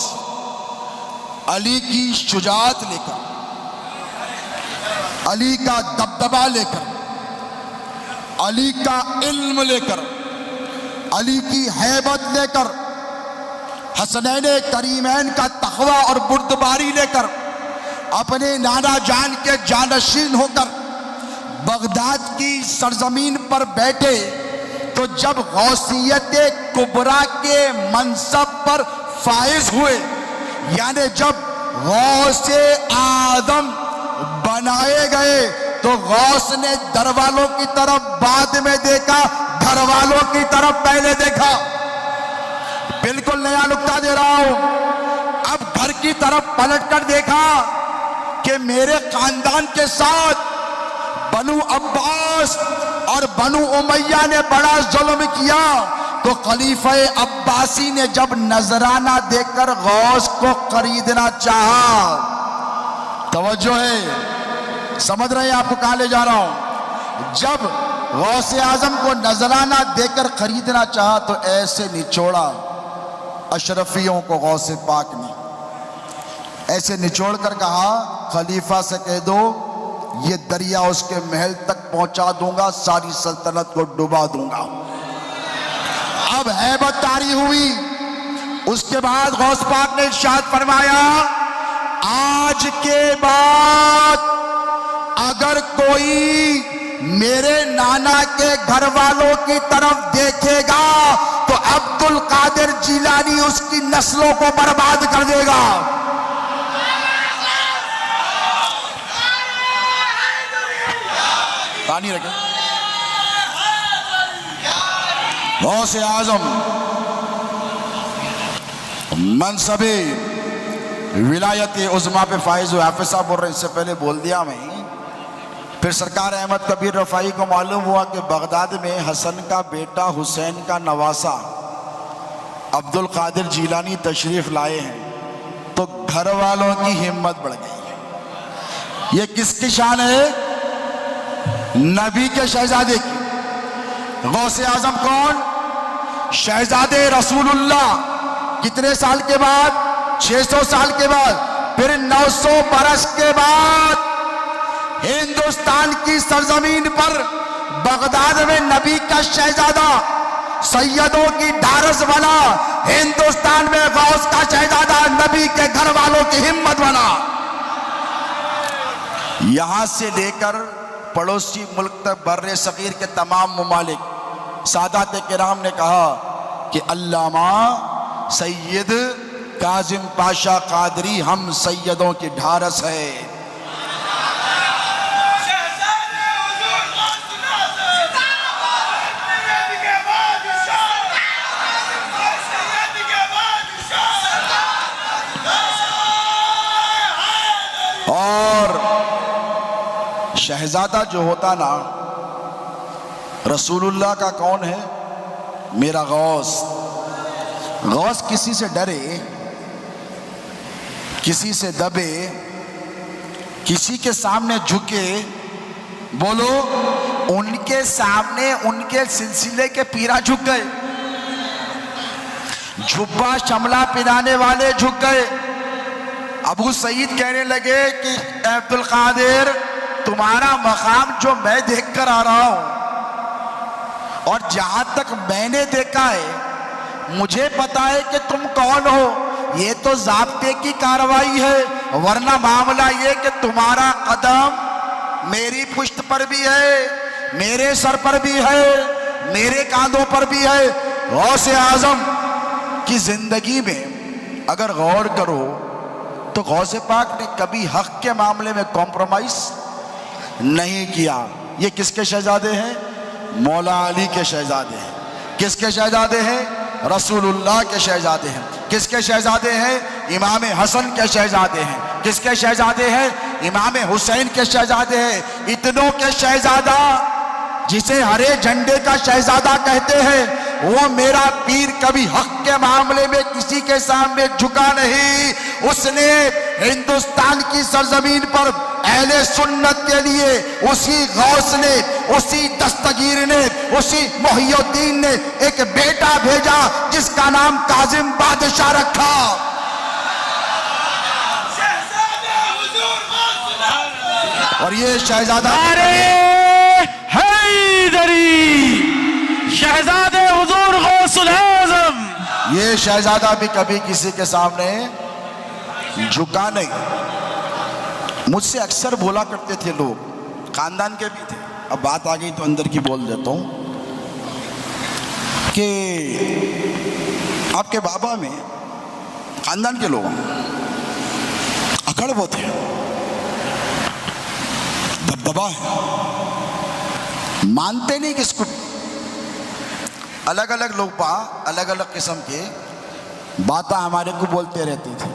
علی کی شجاعت لے کر، علی کا دبدبہ لے کر، علی کا علم لے کر، علی کی ہیبت لے کر، حسنین کریمین کا تقوی اور بردباری لے کر، اپنے نانا جان کے جانشین ہو کر بغداد کی سرزمین پر بیٹھے. تو جب غوثیت کبریٰ کے منصب پر فائز ہوئے، یعنی جب غوث اعظم بنائے گئے، تو غوث نے در والوں کی طرف بعد میں دیکھا، گھر والوں کی طرف پہلے دیکھا. بالکل نیا نکتہ دے رہا ہوں. اب گھر کی طرف پلٹ کر دیکھا کہ میرے خاندان کے ساتھ بنو عباس اور بنو امیہ نے بڑا ظلم کیا. تو خلیفہ عباسی نے جب نذرانہ دے کر غوث کو خریدنا چاہا. توجہ ہے، سمجھ رہے ہیں آپ کو کہاں لے جا رہا ہوں؟ جب غوث اعظم کو نذرانہ دے کر خریدنا چاہا تو ایسے نچوڑا اشرفیوں کو غوث پاک نے، ایسے نچوڑ کر کہا خلیفہ سے کہہ دو یہ دریا اس کے محل تک پہنچا دوں گا، ساری سلطنت کو ڈبا دوں گا. اب ہیبت طاری ہوئی. اس کے بعد غوث پاک نے ارشاد فرمایا آج کے بعد اگر کوئی میرے نانا کے گھر والوں کی طرف دیکھے گا تو عبد القادر جیلانی اس کی نسلوں کو برباد کر دے گا. پانی رکھیں. غوث اعظم منصب ولایت عظمیٰ پہ فائز ہوئے. حافظ صاحب بول رہے ہیں، اس سے پہلے بول دیا میں. پھر سرکار احمد کبیر رفاعی کو معلوم ہوا کہ بغداد میں حسن کا بیٹا حسین کا نواسا عبد القادر جیلانی تشریف لائے ہیں، تو گھر والوں کی ہمت بڑھ گئی. یہ کس کی شان ہے؟ نبی کے شہزادے کی. غوث اعظم کون؟ شہزادے رسول اللہ. کتنے سال کے بعد؟ 600 سال کے بعد. پھر 900 برس کے بعد ہندوستان کی سرزمین پر بغداد میں نبی کا شہزادہ سیدوں کی ڈھارس بنا. ہندوستان میں غوث کا شہزادہ نبی کے گھر والوں کی ہمت بنا. یہاں سے لے کر پڑوسی ملک تک بر صغیر کے تمام ممالک سادات کرام نے کہا کہ علامہ سید کاظم پاشا قادری ہم سیدوں کی ڈھارس ہے. اور شہزادہ جو ہوتا نا رسول اللہ کا کون ہے؟ میرا غوث. غوث کسی سے ڈرے، کسی سے دبے، کسی کے سامنے جھکے، بولو ان کے سامنے ان کے سلسلے کے پیرا جھک گئے. جھبا شملہ پہنانے والے جھک گئے. ابو سعید کہنے لگے کہ اے عبد القادر، تمہارا مقام جو میں دیکھ کر آ رہا ہوں اور جہاں تک میں نے دیکھا ہے مجھے پتا ہے کہ تم کون ہو. یہ تو ضابطے کی کارروائی ہے، ورنہ معاملہ یہ کہ تمہارا قدم میری پشت پر بھی ہے، میرے سر پر بھی ہے، میرے کاندھوں پر بھی ہے. غوث اعظم کی زندگی میں اگر غور کرو تو غوث پاک نے کبھی حق کے معاملے میں کمپرومائز نہیں کیا. یہ کس کے شہزادے ہیں؟ مولا علی کے شہزادے ہیں. کس کے شہزادے ہیں؟ رسول اللہ کے شہزادے ہیں. کس کے شہزادے ہیں؟ امام حسن کے شہزادے ہیں. کس کے شہزادے ہیں؟ امام حسین کے شہزادے ہیں. اتنوں کے شہزادہ جسے ہرے جھنڈے کا شہزادہ کہتے ہیں، وہ میرا پیر کبھی حق کے معاملے میں کسی کے سامنے جھکا نہیں. اس نے ہندوستان کی سرزمین پر اہل سنت کے لیے اسی غوث نے، اسی دستگیر نے، اسی محی الدین نے ایک بیٹا بھیجا جس کا نام کاظم بادشاہ رکھا. اور یہ شہزادہ شہزادے حضور غوث الاعظم، یہ شہزادہ بھی کبھی کسی کے سامنے جھکا نہیں. مجھ سے اکثر بولا کرتے تھے لوگ، خاندان کے بھی تھے، اب بات آ گئی تو اندر کی بول دیتا ہوں، کہ آپ کے بابا میں خاندان کے لوگوں اکڑ وہ تھے، دبدبا ہے، مانتے نہیں کس کو. الگ الگ لوگ الگ الگ قسم کے باتیں ہمارے کو بولتے رہتے تھے.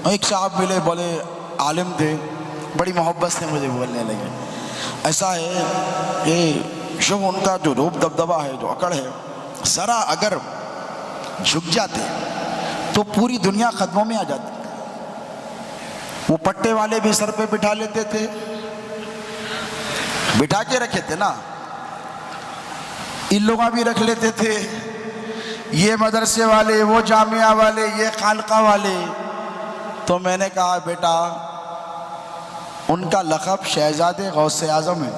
ایک صاحب ملے، بولے عالم تھے، بڑی محبت سے مجھے بولنے لگے، ایسا ہے کہ شب ان کا جو روپ دبدبا ہے، جو اکڑ ہے، ذرا اگر جھک جاتے تو پوری دنیا قدموں میں آ جاتی. وہ پٹے والے بھی سر پہ بٹھا لیتے تھے، بٹھا کے رکھے تھے نا، ان لوگوں بھی رکھ لیتے تھے، یہ مدرسے والے، وہ جامعہ والے، یہ خانقاہ والے. تو میں نے کہا بیٹا ان کا لقب شہزادے غوث اعظم ہے،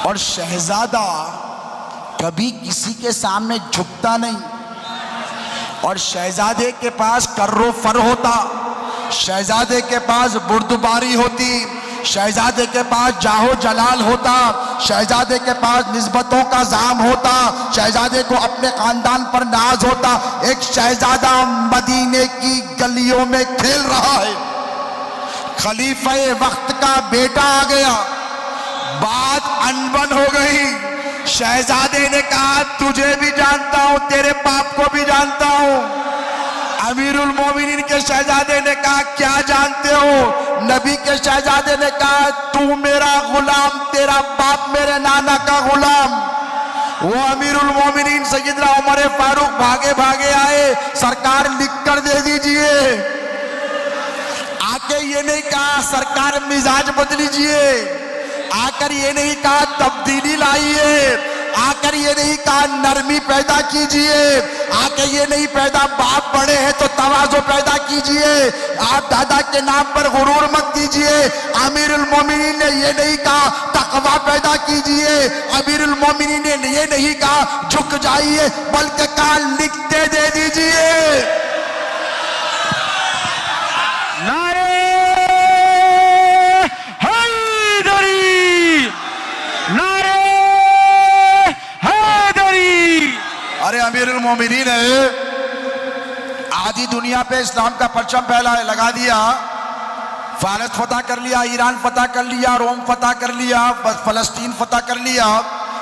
اور شہزادہ کبھی کسی کے سامنے جھکتا نہیں، اور شہزادے کے پاس کر و فر ہوتا، شہزادے کے پاس بردباری ہوتی، شہزادے کے پاس جاہ و جلال ہوتا، شہزادے کے پاس نسبتوں کا زام ہوتا، شہزادے کو اپنے خاندان پر ناز ہوتا. ایک شہزادہ مدینے کی گلیوں میں کھیل رہا ہے، خلیفہ وقت کا بیٹا آ گیا، بات انبن ہو گئی. شہزادے نے کہا تجھے بھی جانتا ہوں، تیرے باپ کو بھی جانتا ہوں، امیر المومنین کے شہزادے نے کہا کیا جانتے ہو؟ نبی کے شہزادے نے کہا تو میرا غلام، تیرا باپ میرے نانا کا غلام۔ وہ امیر المومنین سیدنا عمر فاروق بھاگے بھاگے آئے، سرکار لکھ کر دے دیجئے۔ آ کے یہ نہیں کہا سرکار مزاج بدلیجئے، آ کر یہ نہیں کہا تبدیلی لائیے، آ کر یہ نہیں کہا نرمی پیدا کیجئے، آ کے یہ نہیں پیدا باپ بڑے ہیں تو تواضع پیدا کیجئے، آپ دادا کے نام پر غرور مت کیجئے۔ امیر المومنین نے یہ نہیں کہا تقوی پیدا کیجئے، امیر المومنین نے یہ نہیں کہا جھک جائیے، بلکہ کہا لکھتے دے دیجئے۔ نعرہ حیدری، نعرہ حیدری۔ ارے امیر المومنین ہے، آدھی دنیا پہ اسلام کا پرچم پھیلا ہے، لگا دیا، فارس فتح کر لیا، ایران فتح کر لیا، روم فتح کر لیا، فلسطین فتح کر لیا۔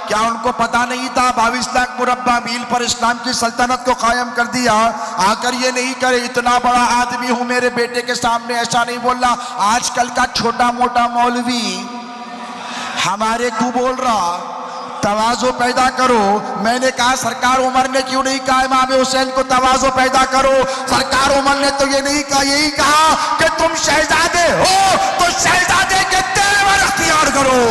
کیا ان کو پتہ نہیں تھا 22 لاکھ مربع میل پر اسلام کی سلطنت کو قائم کر دیا؟ آ کر یہ نہیں کرے اتنا بڑا آدمی ہوں میرے بیٹے کے سامنے ایسا نہیں بولنا۔ آج کل کا چھوٹا موٹا مولوی ہمارے کو بول رہا تواضع پیدا کرو۔ میں نے کہا سرکار عمر نے کیوں نہیں کہا امام حسین کو تواضع پیدا کرو؟ سرکار عمر نے تو یہ نہیں کہا، یہی کہا کہ تم شہزادے ہو تو شہزادے کے تیور اختیار کرو۔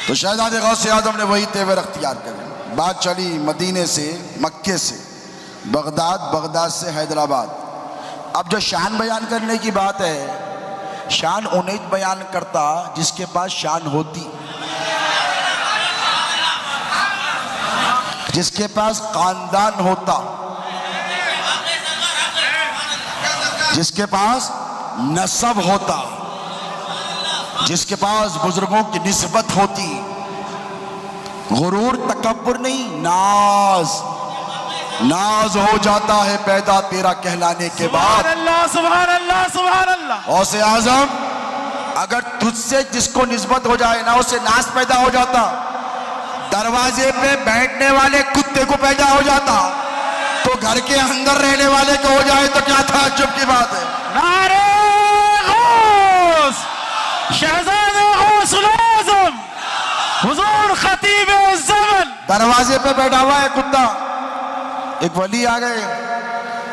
تو شہزادے غوث اعظم نے وہی تیور اختیار کرے۔ بات چلی مدینے سے، مکے سے بغداد، بغداد سے حیدرآباد۔ اب جو شان بیان کرنے کی بات ہے، شان انہیں بیان کرتا جس کے پاس شان ہوتی، جس کے پاس خاندان ہوتا، جس کے پاس نسب ہوتا، جس کے پاس بزرگوں کی نسبت ہوتی۔ غرور تکبر نہیں، ناز ہو جاتا ہے پیدا تیرا کہلانے کے بعد۔ سبحان اللہ، سبحان اللہ، سبحان اللہ۔ غوث اعظم اگر تجھ سے جس کو نسبت ہو جائے نا اسے ناز پیدا ہو جاتا، دروازے پہ بیٹھنے والے کتے کو پیدا ہو جاتا، تو گھر کے اندر رہنے والے کو ہو جائے تو کیا تعجب کی بات ہے؟ نعرہ غوث، شہزادہ غوث اعظم، حضور خطیب الزمن۔ دروازے پہ بیٹھا ہوا ہے کتا، ایک ولی آ گئے،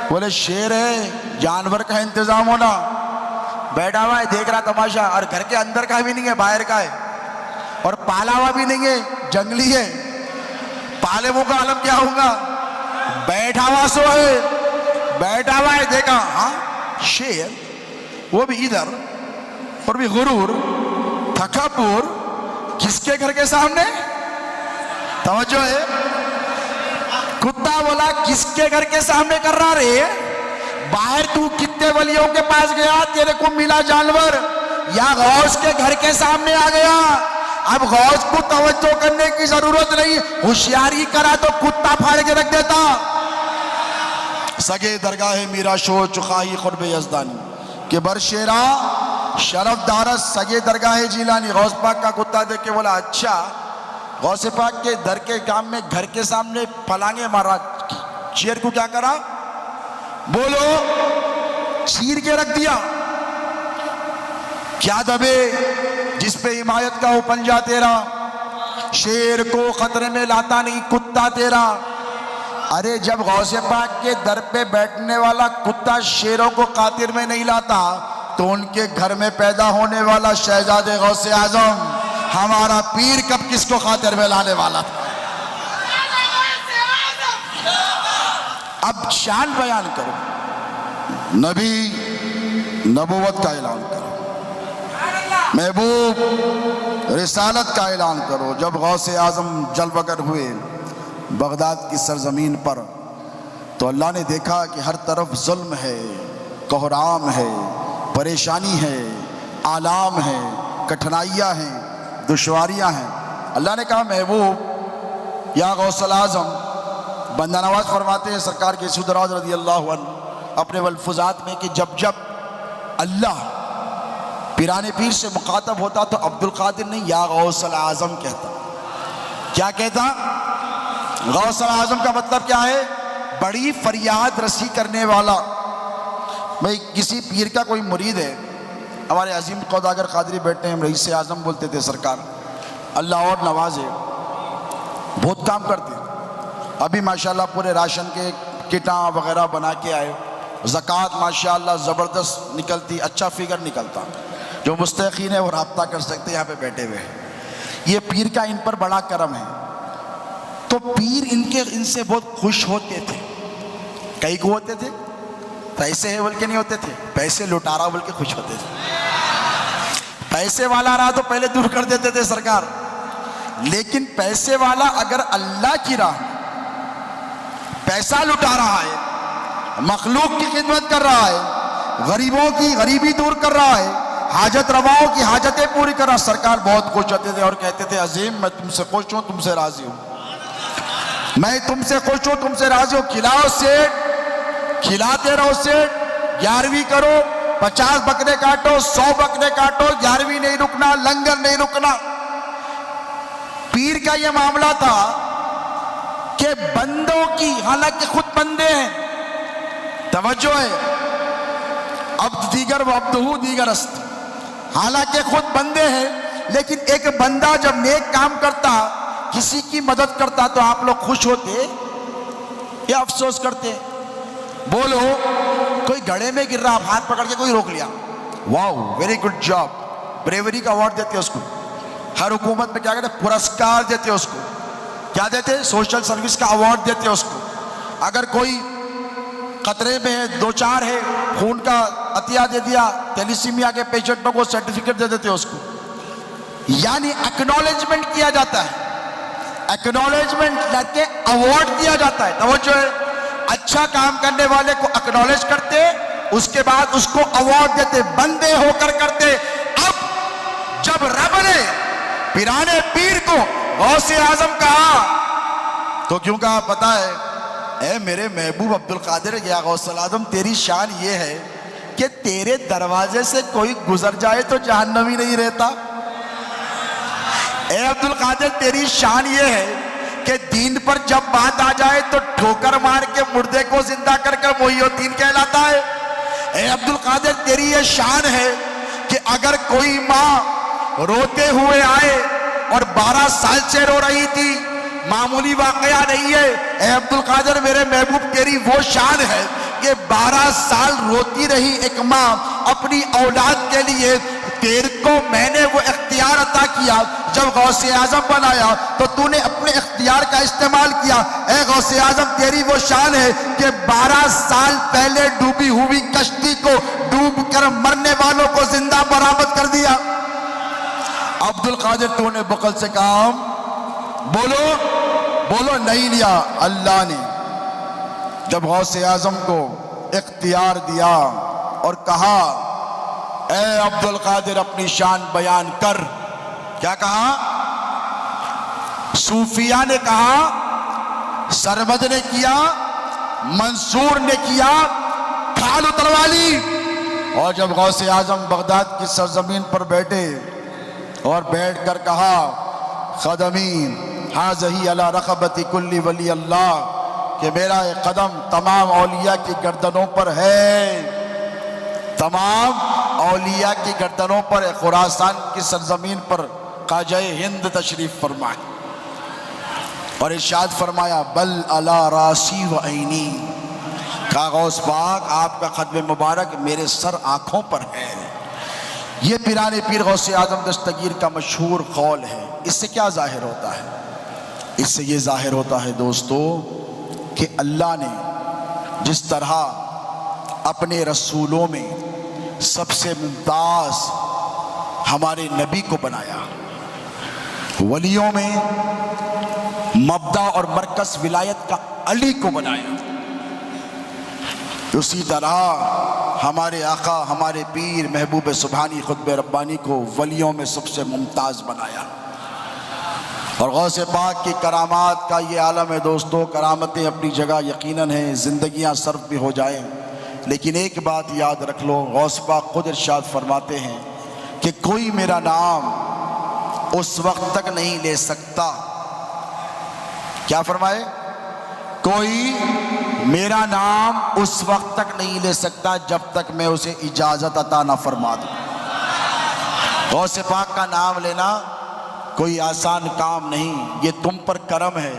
بولے شیر ہے جانور کا انتظام ہونا، بیٹھا ہوا ہے دیکھ رہا تماشا، اور گھر کے اندر کا بھی نہیں ہے باہر کا ہے، اور پالا ہوا بھی نہیں ہے جنگلی ہے، پالے منہ کا عالم کیا ہوگا؟ بیٹھا ہوا سو ہے، بیٹھا ہوا ہے دیکھا ہاں شیر، وہ بھی ادھر، اور بھی غرور تکبر، کس کے گھر کے سامنے؟ توجہ ہے، کتا بولا کس کے گھر کے سامنے کر رہا رے؟ باہر تو کتنے ولیوں کے پاس گیا تیرے کو ملا جانور، یا غوث کے گھر کے سامنے آ گیا؟ اب غوث کو توجہ کرنے کی ضرورت نہیں، ہوشیاری کرا تو کتا پھاڑ کے رکھ دیتا۔ سگے درگاہ میرا شو چخاہی قرب یزدانی کہ برشیرا شرف دارس سگے درگاہ جیلانی۔ غوث پاک کا کتا دیکھ کے بولا اچھا، غوث پاک کے در کے کام میں گھر کے سامنے پلانگے مارا، چیر کو کیا کرا؟ بولو، چیر کے رکھ دیا۔ کیا دبے جس پہ حمایت کا ہو پنجا تیرا، شیر کو خطرے میں لاتا نہیں کتا تیرا۔ ارے جب غوث پاک کے در پہ بیٹھنے والا کتا شیروں کو قاطر میں نہیں لاتا تو ان کے گھر میں پیدا ہونے والا شہزادے غوث اعظم ہمارا پیر کب کس کو خاطر میں لانے والا تھا؟ اب شان بیان کرو، نبی نبوت کا اعلان کرو، محبوب رسالت کا اعلان کرو۔ جب غوث اعظم جلوہ گر ہوئے بغداد کی سرزمین پر تو اللہ نے دیکھا کہ ہر طرف ظلم ہے، کوہرام ہے، پریشانی ہے، آلام ہے، کٹھنائیاں ہیں، دشواریاں ہیں۔ اللہ نے کہا محبوب یا غوث الاعظم، بندہ نواز فرماتے ہیں سرکار کے سدراز رضی اللہ عنہ اپنے ملفوظات میں کہ جب جب اللہ پیران پیر سے مخاطب ہوتا تو عبد القادر نہیں یا غوث العظم کہتا. کیا کہتا؟ غوث العظم کا مطلب کیا ہے؟ بڑی فریاد رسی کرنے والا. بھئی کسی پیر کا کوئی مرید ہے، ہمارے عظیم قوداگر قادری بیٹھے ہیں، رئیس اعظم بولتے تھے سرکار، اللہ اور نوازے، بہت کام کرتے. ابھی ماشاءاللہ پورے راشن کے کٹاں وغیرہ بنا کے آئے، زکوٰۃ ماشاءاللہ زبردست نکلتی، اچھا فگر نکلتا. جو مستحقین ہے وہ رابطہ کر سکتے یہاں پہ بیٹھے ہوئے ہیں. یہ پیر کا ان پر بڑا کرم ہے. تو پیر ان سے بہت خوش ہوتے تھے. کئی کو ہوتے تھے؟ پیسے ہے بول کے نہیں ہوتے تھے، پیسے لٹا رہا بول کے خوش ہوتے تھے. پیسے والا رہا تو پہلے دور کر دیتے تھے سرکار. لیکن پیسے والا اگر اللہ کی راہ پیسہ لٹا رہا ہے، مخلوق کی خدمت کر رہا ہے، غریبوں کی غریبی دور کر رہا ہے، حاجت رواؤں کی حاجتیں پوری کر رہا، سرکار بہت خوش ہوتے تھے اور کہتے تھے عظیم میں تم سے خوش ہوں، تم سے راضی ہوں، میں تم سے خوش ہوں، تم سے راضی ہوں. کھلاؤ سیٹ، کھلاتے رہو سیٹ، 11ویں کرو، 50 بکرے کاٹو، 100 بکرے کاٹو، 11ویں نہیں رکنا، لنگر نہیں رکنا. پیر کا یہ معاملہ تھا کہ بندوں کی، حالانکہ خود بندے ہیں، توجہ ہے، عبد دیگر و عبدہو دیگر است، حالانکہ خود بندے ہیں، لیکن ایک بندہ جب نیک کام کرتا، کسی کی مدد کرتا تو آپ لوگ خوش ہوتے یا افسوس کرتے؟ بولو. کوئی گڑھے میں گر رہا، ہاتھ پکڑ کے کوئی روک لیا، واو ویری گڈ جاب، بریوری کا ایوارڈ دیتے اس کو. ہر حکومت میں کیا کہتے ہیں؟ پرسکار دیتے اس کو. کیا دیتے؟ سوشل سروس کا ایوارڈ دیتے اس کو. اگر کوئی خطرے میں ہے، 2-4 ہے، خون کا عطیہ دے دیا، تیلیسیمیا کے پیشنٹوں کو سرٹیفکیٹ دے دیتے اس کو. یعنی ایکنالجمنٹ کیا جاتا ہے، ایکنالجمنٹ کے ایوارڈ دیا جاتا ہے. توجہ ہے، اچھا کام کرنے والے کو ایکنالج کرتے، اس کے بعد اس کو ایوارڈ دیتے، بندے ہو کر کرتے. اب جب رب نے پیرانے پیر کو غوث اعظم کہا تو کیوں کہا پتہ ہے؟ اے میرے محبوب عبد القادر یا غوث العظم، تیری شان یہ ہے کہ تیرے دروازے سے کوئی گزر جائے تو جہنمی نہیں رہتا. اے عبد القادر تیری شان یہ ہے کہ دین پر جب بات آ جائے تو ٹھوکر مار کے مردے کو زندہ کر کر محی الدین کہلاتا ہے. اے عبد القادر تیری یہ شان ہے کہ اگر کوئی ماں روتے ہوئے آئے اور 12 سال سے رو رہی تھی، معمولی واقعہ نہیں ہے. اے عبد القادر میرے محبوب تیری وہ شان ہے کہ 12 سال روتی رہی ایک ماں اپنی اولاد کے لیے، تیرے کو میں نے وہ اختیار عطا کیا. جب غوث اعظم بنایا تو تو نے اپنے اختیار کا استعمال کیا. اے غوث اعظم تیری وہ شان ہے کہ 12 سال پہلے ڈوبی ہوئی کشتی کو ڈوب کر مرنے والوں کو زندہ برآمد کر دیا. عبد القادر تو نے بخل سے کام بولو نہیں لیا. اللہ نے جب غوث اعظم کو اختیار دیا اور کہا اے عبد القادر اپنی شان بیان کر، کیا کہا؟ صوفیہ نے کہا، سرمد نے کیا، منصور نے کیا، کھال اتروا لی. اور جب غوث اعظم بغداد کی سرزمین پر بیٹھے اور بیٹھ کر کہا قدمی حاضہی علی رقبت کل ولی اللہ، کہ میرا یہ قدم تمام اولیاء کی گردنوں پر ہے، تمام اولیاء کی گردنوں پر. خراسان کی سرزمین پر خواجہ ہند تشریف فرمائے اور ارشاد فرمایا بل علی راسی و عینی، کہا غوث پاک آپ کا ختم مبارک میرے سر آنکھوں پر ہے. یہ پیرانے پیر غوث اعظم دستگیر کا مشہور قول ہے. اس سے کیا ظاہر ہوتا ہے؟ اس سے یہ ظاہر ہوتا ہے دوستو کہ اللہ نے جس طرح اپنے رسولوں میں سب سے ممتاز ہمارے نبی کو بنایا، ولیوں میں مبدا اور مرکز ولایت کا علی کو بنایا، اسی طرح ہمارے آقا ہمارے پیر محبوب سبحانی قطب ربانی کو ولیوں میں سب سے ممتاز بنایا. اور غوث پاک کی کرامات کا یہ عالم ہے دوستو. کرامتیں اپنی جگہ یقیناً ہیں، زندگیاں صرف بھی ہو جائیں، لیکن ایک بات یاد رکھ لو، غوث پاک خود ارشاد فرماتے ہیں کہ کوئی میرا نام اس وقت تک نہیں لے سکتا. کیا فرمائے؟ کوئی میرا نام اس وقت تک نہیں لے سکتا جب تک میں اسے اجازت عطا نہ فرما دوں. غوث پاک کا نام لینا کوئی آسان کام نہیں. یہ تم پر کرم ہے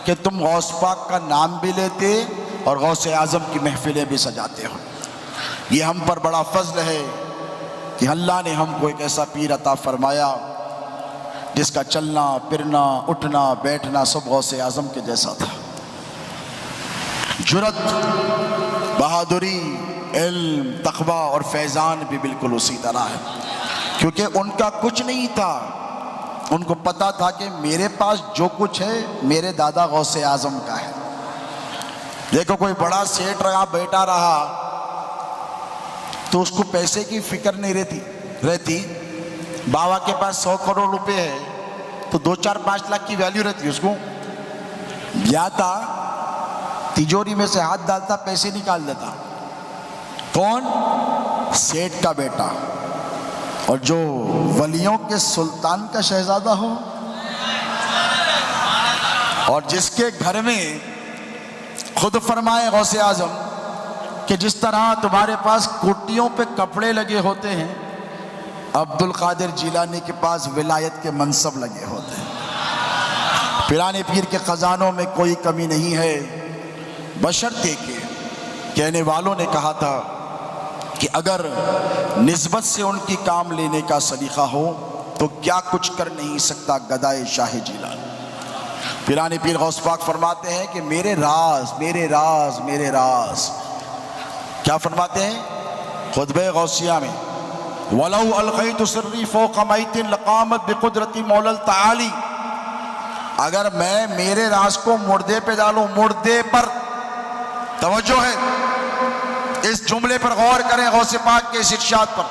کہ تم غوث پاک کا نام بھی لیتے اور غوث اعظم کی محفلیں بھی سجاتے ہو. یہ ہم پر بڑا فضل ہے کہ اللہ نے ہم کو ایک ایسا پیر عطا فرمایا جس کا چلنا پھرنا اٹھنا بیٹھنا سب غوث اعظم کے جیسا تھا. جرت، بہادری، علم، تقویٰ اور فیضان بھی بالکل اسی طرح ہے، کیونکہ ان کا کچھ نہیں تھا. ان کو پتا تھا کہ میرے پاس جو کچھ ہے میرے دادا غوث اعظم کا ہے. دیکھو کوئی بڑا سیٹ رہا بیٹھا رہا تو اس کو پیسے کی فکر نہیں رہتی. بابا کے پاس 100 کروڑ روپے ہے تو 2-4-5 لاکھ کی ویلیو رہتی. اس کو جاتا تجوری میں سے ہاتھ ڈالتا پیسے نکال دیتا. کون؟ سیٹ کا بیٹا. اور جو ولیوں کے سلطان کا شہزادہ ہو اور جس کے گھر میں خود فرمائے غوث اعظم کہ جس طرح تمہارے پاس کوٹیوں پہ کپڑے لگے ہوتے ہیں عبد القادر جیلانی کے پاس ولایت کے منصب لگے ہوتے ہیں. پیرانے پیر کے خزانوں میں کوئی کمی نہیں ہے، بشرطے کہ کہنے والوں نے کہا تھا کہ اگر نسبت سے ان کی کام لینے کا سلیقہ ہو تو کیا کچھ کر نہیں سکتا گدائے شاہ جیلانی. پیرانے پیر غوث پاک فرماتے ہیں کہ میرے راز میرے راز میرے راز. کیا فرماتے ہیں خطبہ غوثیہ میں؟ وَلَوْ أَلْقَيْتُ سِرِّي فَوْقَ مَيْتٍ لَقَامَتْ بِقُدْرَتِ مَوْلَى الْتَعَالِي. اگر میں میرے راز کو مردے پہ ڈالوں، مردے پر، توجہ ہے اس جملے پر غور کریں، غوث پاک کے اس ارشاد پر.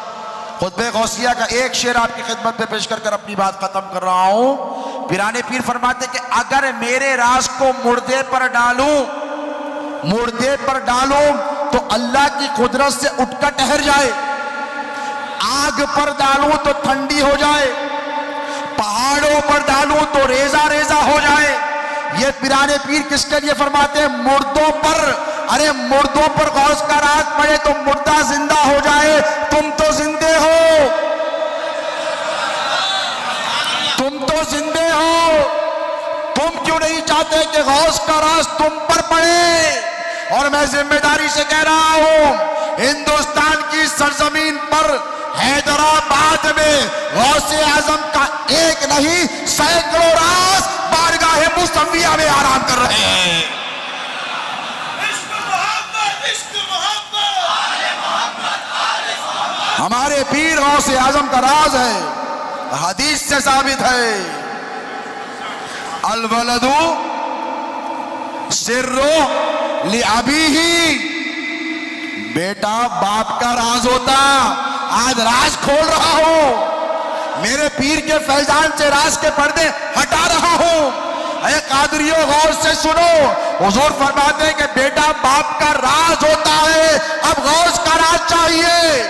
خطبہ غوثیہ کا ایک شعر آپ کی خدمت میں پیش کر کر اپنی بات ختم کر رہا ہوں. پیرانے پیر فرماتے کہ اگر میرے راز کو مردے پر ڈالوں تو اللہ کی قدرت سے اٹھ کر ٹھہر جائے. آگ پر ڈالوں تو ٹھنڈی ہو جائے، پہاڑوں پر ڈالوں تو ریزہ ریزہ ہو جائے. یہ پیرانے پیر کس کے لیے فرماتے ہیں؟ مردوں پر. ارے مردوں پر غوث کا راز پڑے تو مردہ زندہ ہو جائے. تم تو زندے ہو، تم تو زندے ہو. تم کیوں نہیں چاہتے کہ غوث کا راز تم پر پڑے؟ اور میں ذمہ داری سے کہہ رہا ہوں ہندوستان کی سرزمین پر حیدرآباد میں غوث اعظم کا ایک نہیں سینکڑوں راز بارگاہ مصطفیہ میں آرام کر رہے ہیں. ہمارے پیر غوث اعظم کا راز ہے، حدیث سے ثابت ہے الولد سر لأبیہ. بیٹا باپ کا راز ہوتا. آج راز کھول رہا ہوں، میرے پیر کے فیضان سے راز کے پردے ہٹا رہا ہوں. اے قادریوں غور سے سنو، حضور فرماتے ہیں کہ بیٹا باپ کا راز ہوتا ہے. اب غوث کا راز چاہیے،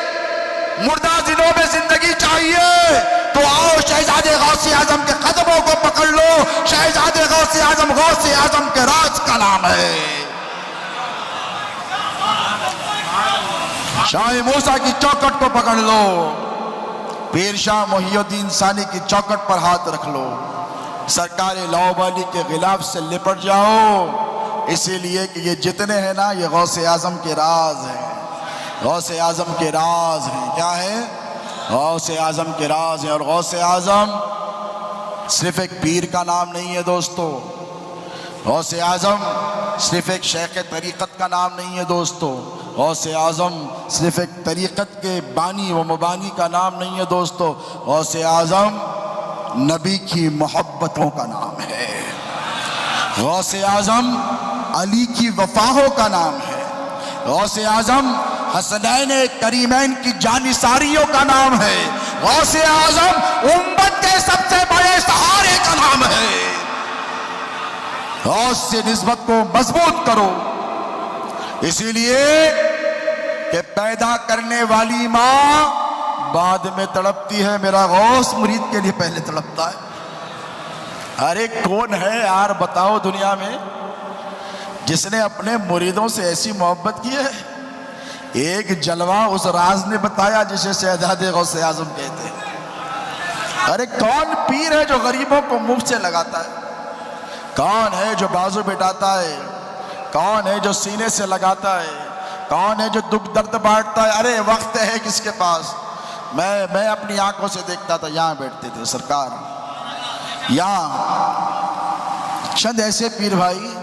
مردہ دلوں میں زندگی چاہیے تو آؤ شہزادے غوث اعظم کے قدموں کو پکڑ لو. شہزادے غوث اعظم کے راز کا نام ہے. شاہ موسیٰ کی چوکٹ کو پکڑ لو، پیر شاہ محی الدین ثانی کی چوکٹ پر ہاتھ رکھ لو، سرکار لاؤبالی کے غلاف سے لپٹ جاؤ. اسی لیے کہ یہ جتنے ہیں نا یہ غوث اعظم کے راز ہیں. غوث اعظم کے راز ہیں. کیا ہے؟ غوث اعظم کے راز ہیں. اور غوث اعظم صرف ایک پیر کا نام نہیں ہے دوستو. غوث اعظم صرف ایک شیخ طریقت کا نام نہیں ہے دوستو. غوث اعظم صرف ایک طریقت کے بانی و مبانی کا نام نہیں ہے دوستو. غوث اعظم نبی کی محبتوں کا نام ہے. غوث اعظم علی کی وفاؤں کا نام ہے. غوث اعظم حسنین کریمین کی جانثاریوں کا نام ہے. غوث اعظم امت کے سب سے بڑے سہارے کا نام ہے. غوث سے نسبت کو مضبوط کرو. اسی لیے کہ پیدا کرنے والی ماں بعد میں تڑپتی ہے، میرا غوث مرید کے لیے پہلے تڑپتا ہے۔ ارے کون ہے یار بتاؤ دنیا میں جس نے اپنے مریدوں سے ایسی محبت کی ہے؟ ایک جلوہ اس راز نے بتایا جسے شہزاد غوث اعظم کہتے ہیں۔ ارے کون پیر ہے جو غریبوں کو منہ سے لگاتا ہے؟ کون ہے جو بازو بٹاتا ہے؟ کون ہے جو سینے سے لگاتا ہے؟ کون ہے جو دکھ درد بانٹتا ہے؟ ارے وقت ہے کس کے پاس؟ میں اپنی آنکھوں سے دیکھتا تھا، یہاں بیٹھتے تھے سرکار، یہاں چند ایسے پیر بھائی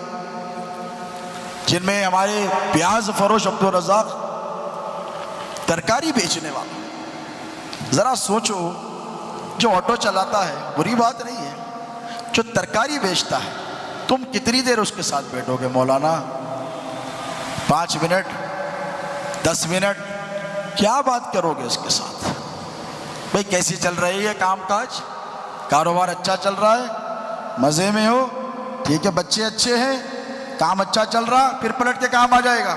جن میں ہمارے پیاز فروش عبدالرزاق ترکاری بیچنے والا، ذرا سوچو جو آٹو چلاتا ہے بری بات نہیں ہے، جو ترکاری بیچتا ہے تم کتنی دیر اس کے ساتھ بیٹھو گے مولانا؟ 5 منٹ 10 منٹ کیا بات کرو گے اس کے ساتھ؟ بھئی کیسی چل رہی ہے کام کاج؟ کاروبار اچھا چل رہا ہے؟ مزے میں ہو؟ ٹھیک ہے، بچے اچھے ہیں، کام اچھا چل رہا، پھر پلٹ کے کام آ جائے گا۔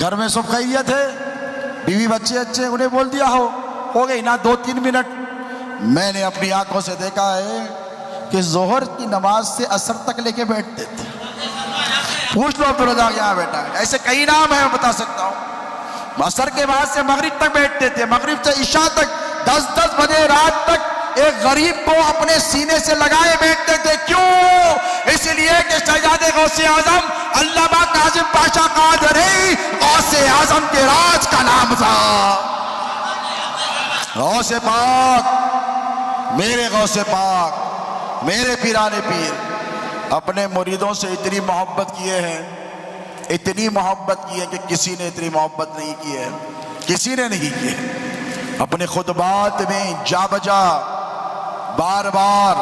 گھر میں سب خیریت ہے، بیوی بچے اچھے، انہیں بول دیا ہو گئی نا 2-3 منٹ۔ میں نے اپنی آنکھوں سے دیکھا ہے کہ ظہر کی نماز سے عصر تک لے کے بیٹھتے تھے۔ پوچھ لو عبدالرزاق یہاں بیٹھا ہے، ایسے کئی نام ہیں میں بتا سکتا ہوں۔ عصر کے بعد سے مغرب تک بیٹھتے تھے، مغرب سے عشاء تک 10 بجے رات تک ایک غریب کو اپنے سینے سے لگائے بیٹھتے تھے۔ کیوں؟ اس لیے کہ شہزاد غوث اعظم علامہ کاظم پاشا قادری غوث اعظم کے راج کا نام تھا۔ غوث پاک، میرے غوث پاک، میرے پیرانے پیر اپنے مریدوں سے اتنی محبت کیے ہیں، اتنی محبت کی ہے کہ کسی نے اتنی محبت نہیں کی ہے، کسی نے نہیں کی ہے۔ اپنے خطبات میں جا بجا بار بار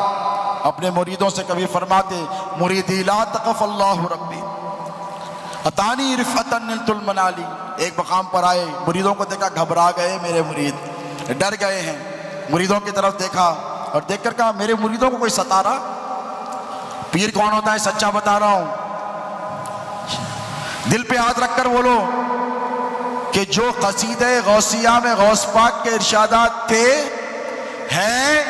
اپنے مریدوں سے کبھی فرماتے مریدی لا تقف اللہ ربی اتانی رفعتا نلت المنالی۔ ایک مقام پر آئے، مریدوں کو دیکھا، گھبرا گئے میرے مرید، ڈر گئے ہیں۔ مریدوں کی طرف دیکھا اور دیکھ کر کہا میرے مریدوں کو کوئی ستا رہا؟ پیر کون ہوتا ہے سچا بتا رہا ہوں، دل پہ ہاتھ رکھ کر بولو کہ جو قصیدہ غوثیہ میں غوث پاک کے ارشادات تھے ہیں،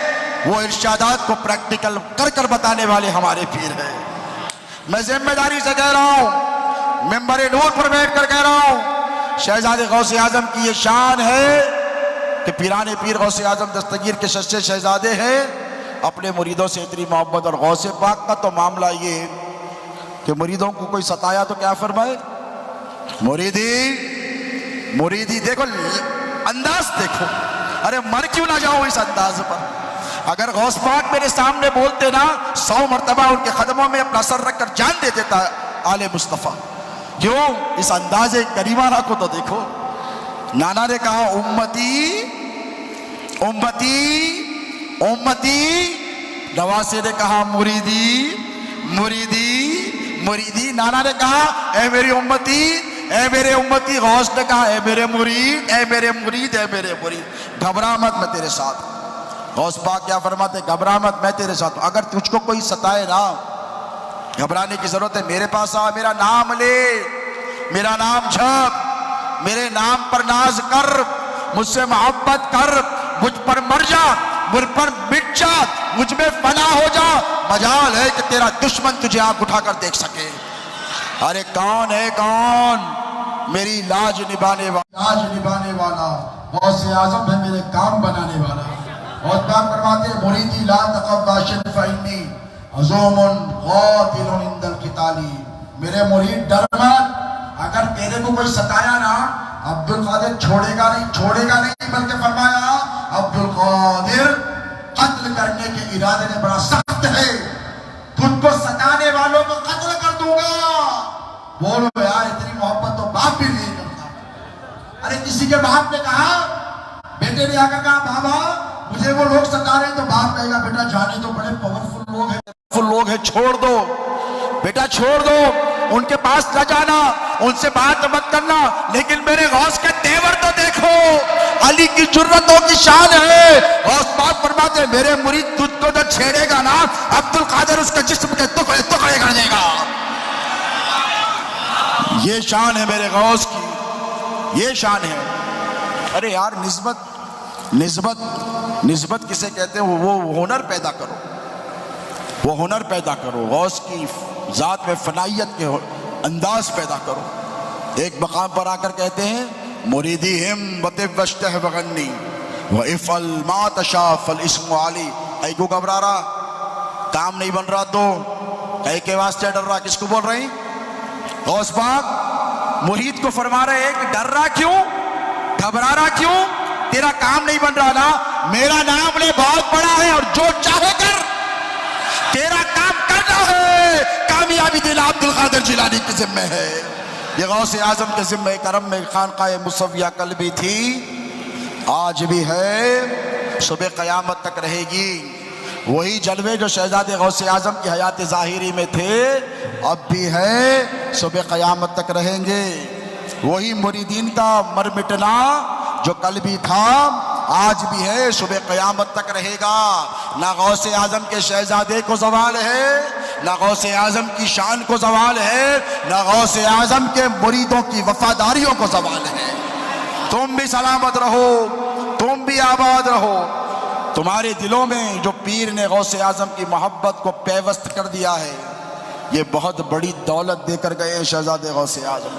وہ ارشادات کو پریکٹیکل کر کر بتانے والے ہمارے پیر ہیں۔ میں ذمہ داری سے کہہ رہا ہوں، ممبر نور پر بیٹھ کر کہہ رہا ہوں، شہزاد غوث اعظم کی یہ شان ہے کہ پیرانے پیر غوث اعظم دستگیر کے سچے شہزادے ہیں، اپنے مریدوں سے اتنی محبت۔ اور غوث پاک کا تو معاملہ یہ کہ مریدوں کو کوئی ستایا تو کیا فرمائے؟ مریدی دیکھو، انداز دیکھو، ارے مر کیوں نہ جاؤ اس انداز پر۔ اگر غوث پاک میرے سامنے بولتے نا 100 مرتبہ ان کے قدموں میں اپنا سر رکھ کر جان دے دیتا آل مصطفیٰ۔ کیوں؟ اس انداز کریمانہ کو تو دیکھو۔ نانا نے کہا امتی امتی امتی، نواسے نے کہا مریدی مریدی مریدی۔ نانا نے کہا اے میری امتی اے میرے امتی، غوث نے کہا اے میرے مرید اے میرے مرید اے میرے مرید، گھبرا مت میں تیرے ساتھ۔ غوث پاک کیا فرماتے؟ گھبرا مت میں تیرے ساتھ ہوں، اگر تجھ کو کوئی ستائے نہ گھبرانے کی ضرورت ہے، میرے پاس آ، میرا نام لے، میرا نام جھپ، میرے نام پر ناز کر، مجھ سے محبت کر، مجھ پر مر جا، مجھ پر مٹ جا، مجھ میں فنا ہو جا، مجال ہے کہ تیرا دشمن تجھے آنکھ اٹھا کر دیکھ سکے۔ ارے کون ہے کون؟ میری لاج نبھانے والا غوث اعظم ہے، میرے کام بنانے والا۔ اور پاک فرماتے ہیں مریدی لا تقف باشد فإنی عزوم قاتل عند القتال۔ میرے مرید ڈر مت، اگر تیرے کو کوئی ستایا نا عبدالقادر چھوڑے گا نہیں، بلکہ فرمایا عبدالقادر قتل کرنے کے ارادے میں بڑا سخت ہے، تجھ کو ستانے والوں کو قتل کر دوں گا۔ بولو یار، اتنی محبت تو باپ بھی نہیں کرتا۔ ارے کسی کے باپ نے کہا، بیٹے نے آ کر کہا بابا مجھے وہ لوگ ستا رہے ہیں، تو باپ کہے گا بیٹا جانے تو بڑے پاورفل لوگ ہیں، چھوڑ دو بیٹا، چھوڑ دو، ان کے پاس نہ جانا، ان سے بات مت کرنا۔ لیکن میرے غوث کے تیور تو دیکھو، علی کی جرتوں کی شان ہے۔ غوث پاک فرماتے ہیں میرے مرید تجھ کو جو چھیڑے گا نا عبدالقادر اس کے جسم کے ٹکڑے ٹکڑے کر دے گا۔ یہ شان ہے میرے غوث کی، یہ شان ہے۔ ارے یار نسبت نسبت کسے کہتے ہیں؟ وہ ہنر پیدا کرو، وہ ہنر پیدا کرو، غوث کی ذات میں فنائیت کے انداز پیدا کرو۔ ایک مقام پر آ کر کہتے ہیں مریدیہم وطب وشتہ وغنی وافعل ما تشاء فالاسم علی۔ اے کو گھبرا رہا، کام نہیں بن رہا تو اے کے واسطے ڈر رہا، کس کو بول رہے ہیں؟ غوث پاک مرید کو فرما رہے ہیں کہ ڈر رہا کیوں، گھبرا رہا کیوں؟ تیرا کام نہیں بن رہا نا، میرا نام لے بہت بڑا ہے اور جو چاہے کر، تیرا کام کرنا ہے، کامیابی دل عبد القادر جیلانی کے ذمہ ہے۔ یہ غوث اعظم کے ذمہ کرم میں خانقاہ مصویہ کل بھی تھی، آج بھی ہے، صبح قیامت تک رہے گی۔ وہی جلوے جو شہزاد غوث اعظم کی حیات ظاہری میں تھے اب بھی ہے، صبح قیامت تک رہیں گے۔ وہی مریدین کا مر مٹنا جو کل بھی تھا آج بھی ہے، صبح قیامت تک رہے گا۔ نہ غوث اعظم کے شہزادے کو زوال ہے، نہ غوث اعظم کی شان کو زوال ہے، نہ غوث اعظم کے مریدوں کی وفاداریوں کو زوال ہے۔ تم بھی سلامت رہو، تم بھی آباد رہو۔ تمہارے دلوں میں جو پیر نے غوث اعظم کی محبت کو پیوست کر دیا ہے، یہ بہت بڑی دولت دے کر گئے ہیں شہزادے غوث اعظم۔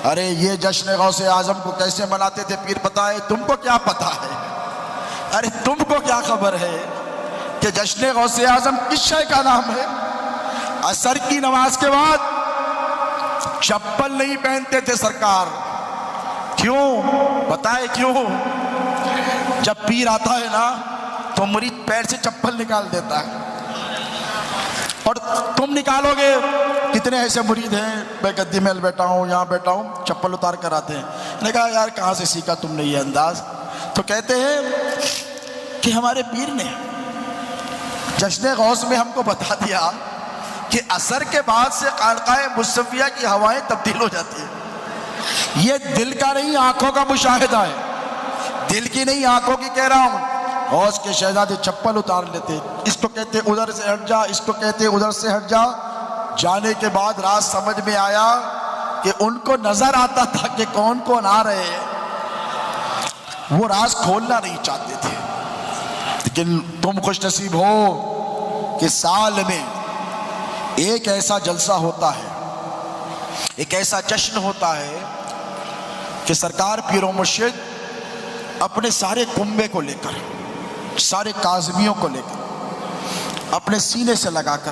ارے یہ جشن غوث اعظم کو کیسے مناتے تھے پیر پتہ ہے؟ تم کو کیا پتہ ہے؟ ارے تم کو کیا خبر ہے کہ جشن غوث اعظم کس شے کا نام ہے؟ عصر کی نماز کے بعد چپل نہیں پہنتے تھے سرکار۔ کیوں؟ پتہ ہے کیوں؟ جب پیر آتا ہے نا تو مرید پیر سے چپل نکال دیتا ہے، اور تم نکالو گے کتنے ایسے مرید ہیں، میں گدی میں بیٹھا ہوں، یہاں بیٹھا ہوں، چپل اتار کر آتے ہیں۔ میں نے کہا یار کہاں سے سیکھا تم نے یہ انداز؟ تو کہتے ہیں کہ ہمارے پیر نے جشن غوث میں ہم کو بتا دیا کہ عصر کے بعد سے خانقاہ مصویہ کی ہوائیں تبدیل ہو جاتی ہیں۔ یہ دل کا نہیں، آنکھوں کا مشاہدہ ہے، دل کی نہیں آنکھوں کی کہہ رہا ہوں۔ غوث کے شہزادے چپل اتار لیتے، اس کو کہتے ادھر سے ہٹ جا، اس کو کہتے ادھر سے ہٹ جا۔ جانے کے بعد راز سمجھ میں آیا کہ ان کو نظر آتا تھا کہ کون کون آ رہے ہیں، وہ راز کھولنا نہیں چاہتے تھے۔ لیکن تم خوش نصیب ہو کہ سال میں ایک ایسا جلسہ ہوتا ہے، ایک ایسا جشن ہوتا ہے کہ سرکار پیر و مرشد اپنے سارے کنبے کو لے کر، سارے کاظمیوں کو لے کر اپنے سینے سے لگا کر،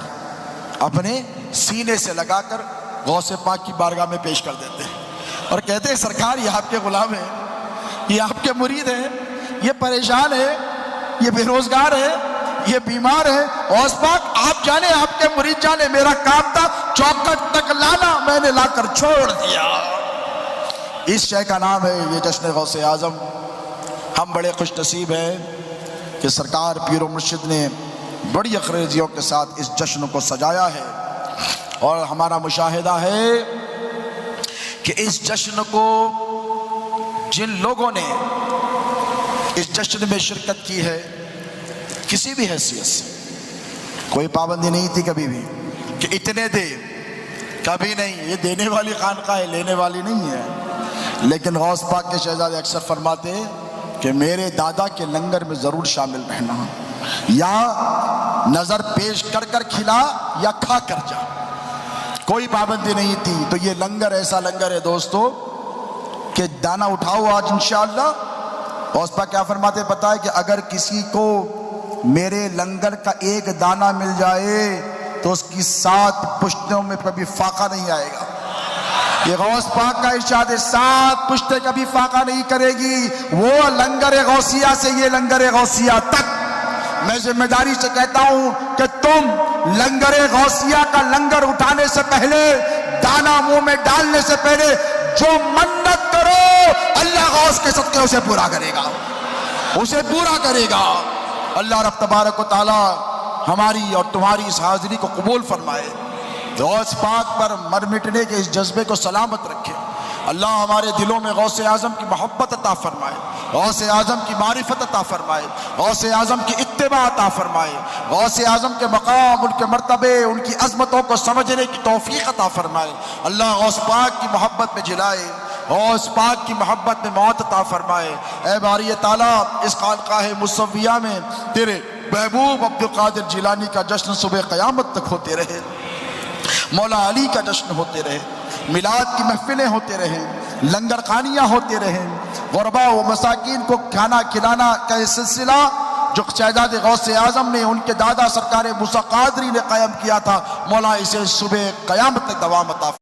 اپنے سینے سے لگا کر غوث پاک کی بارگاہ میں پیش کر دیتے ہیں اور کہتے ہیں سرکار یہ آپ کے غلام ہیں، یہ آپ کے مرید ہیں، یہ پریشان ہے، یہ بے روزگار ہے، یہ بیمار ہے، غوث پاک آپ جانے، آپ کے مرید جانے، میرا کام تھا چوکٹ تک لانا، میں نے لا کر چھوڑ دیا۔ اس شے کا نام ہے یہ جشن غوث اعظم۔ ہم بڑے خوش نصیب ہیں کہ سرکار پیر و مرشد نے بڑی اخریزیوں کے ساتھ اس جشن کو سجایا ہے، اور ہمارا مشاہدہ ہے کہ اس جشن کو جن لوگوں نے اس جشن میں شرکت کی ہے کسی بھی حیثیت سے، کوئی پابندی نہیں تھی کبھی بھی کہ اتنے دے، کبھی نہیں، یہ دینے والی خانقاہ ہے، لینے والی نہیں ہے۔ لیکن غوث پاک کے شہزادے اکثر فرماتے کہ میرے دادا کے لنگر میں ضرور شامل رہنا، یا نظر پیش کر کر کھلا یا کھا کر جا، کوئی پابندی نہیں تھی۔ تو یہ لنگر ایسا لنگر ہے دوستو کہ دانہ اٹھاؤ آج انشاءاللہ۔ غوث پاک کیا فرماتے پتہ ہے کہ اگر کسی کو میرے لنگر کا ایک دانہ مل جائے تو اس کی 7 پشتوں میں کبھی فاقہ نہیں آئے گا۔ یہ غوث پاک کا ارشاد ہے، 7 پشتیں کبھی فاقہ نہیں کرے گی۔ وہ لنگر غوثیہ سے یہ لنگر غوثیہ تک، میں ذمہ داری سے کہتا ہوں کہ تم لنگر غوثیہ کا لنگر اٹھانے سے پہلے، دانہ منہ میں ڈالنے سے پہلے جو منت کرو اللہ غوث کے صدقے اسے پورا کرے گا، اسے پورا کرے گا۔ اللہ رب تبارک و تعالی ہماری اور تمہاری اس حاضری کو قبول فرمائے، غوث پاک پر مر مٹنے کے اس جذبے کو سلامت رکھے۔ اللہ ہمارے دلوں میں غوث اعظم کی محبت عطا فرمائے، غوث اعظم کی معرفت عطا فرمائے، غوث اعظم کی اتباع عطا فرمائے، غوث اعظم کے مقام، ان کے مرتبے، ان کی عظمتوں کو سمجھنے کی توفیق عطا فرمائے۔ اللہ غوث پاک کی محبت میں جلائے، اور اس پاک کی محبت میں موت عطا فرمائے۔ اے باری تعالیٰ اس خانقاہ مصویہ میں تیرے محبوب عبد القادر جیلانی کا جشن صبح قیامت تک ہوتے رہے، مولا علی کا جشن ہوتے رہے، میلاد کی محفلیں ہوتے رہیں، لنگر خانیاں ہوتے رہیں، غربا و مساکین کو کھانا کھلانا کا یہ سلسلہ جو شہزاد غوث اعظم نے ان کے دادا سرکار موسیٰ قادری نے قائم کیا تھا، مولا اسے صبح قیامت تک دوام عطا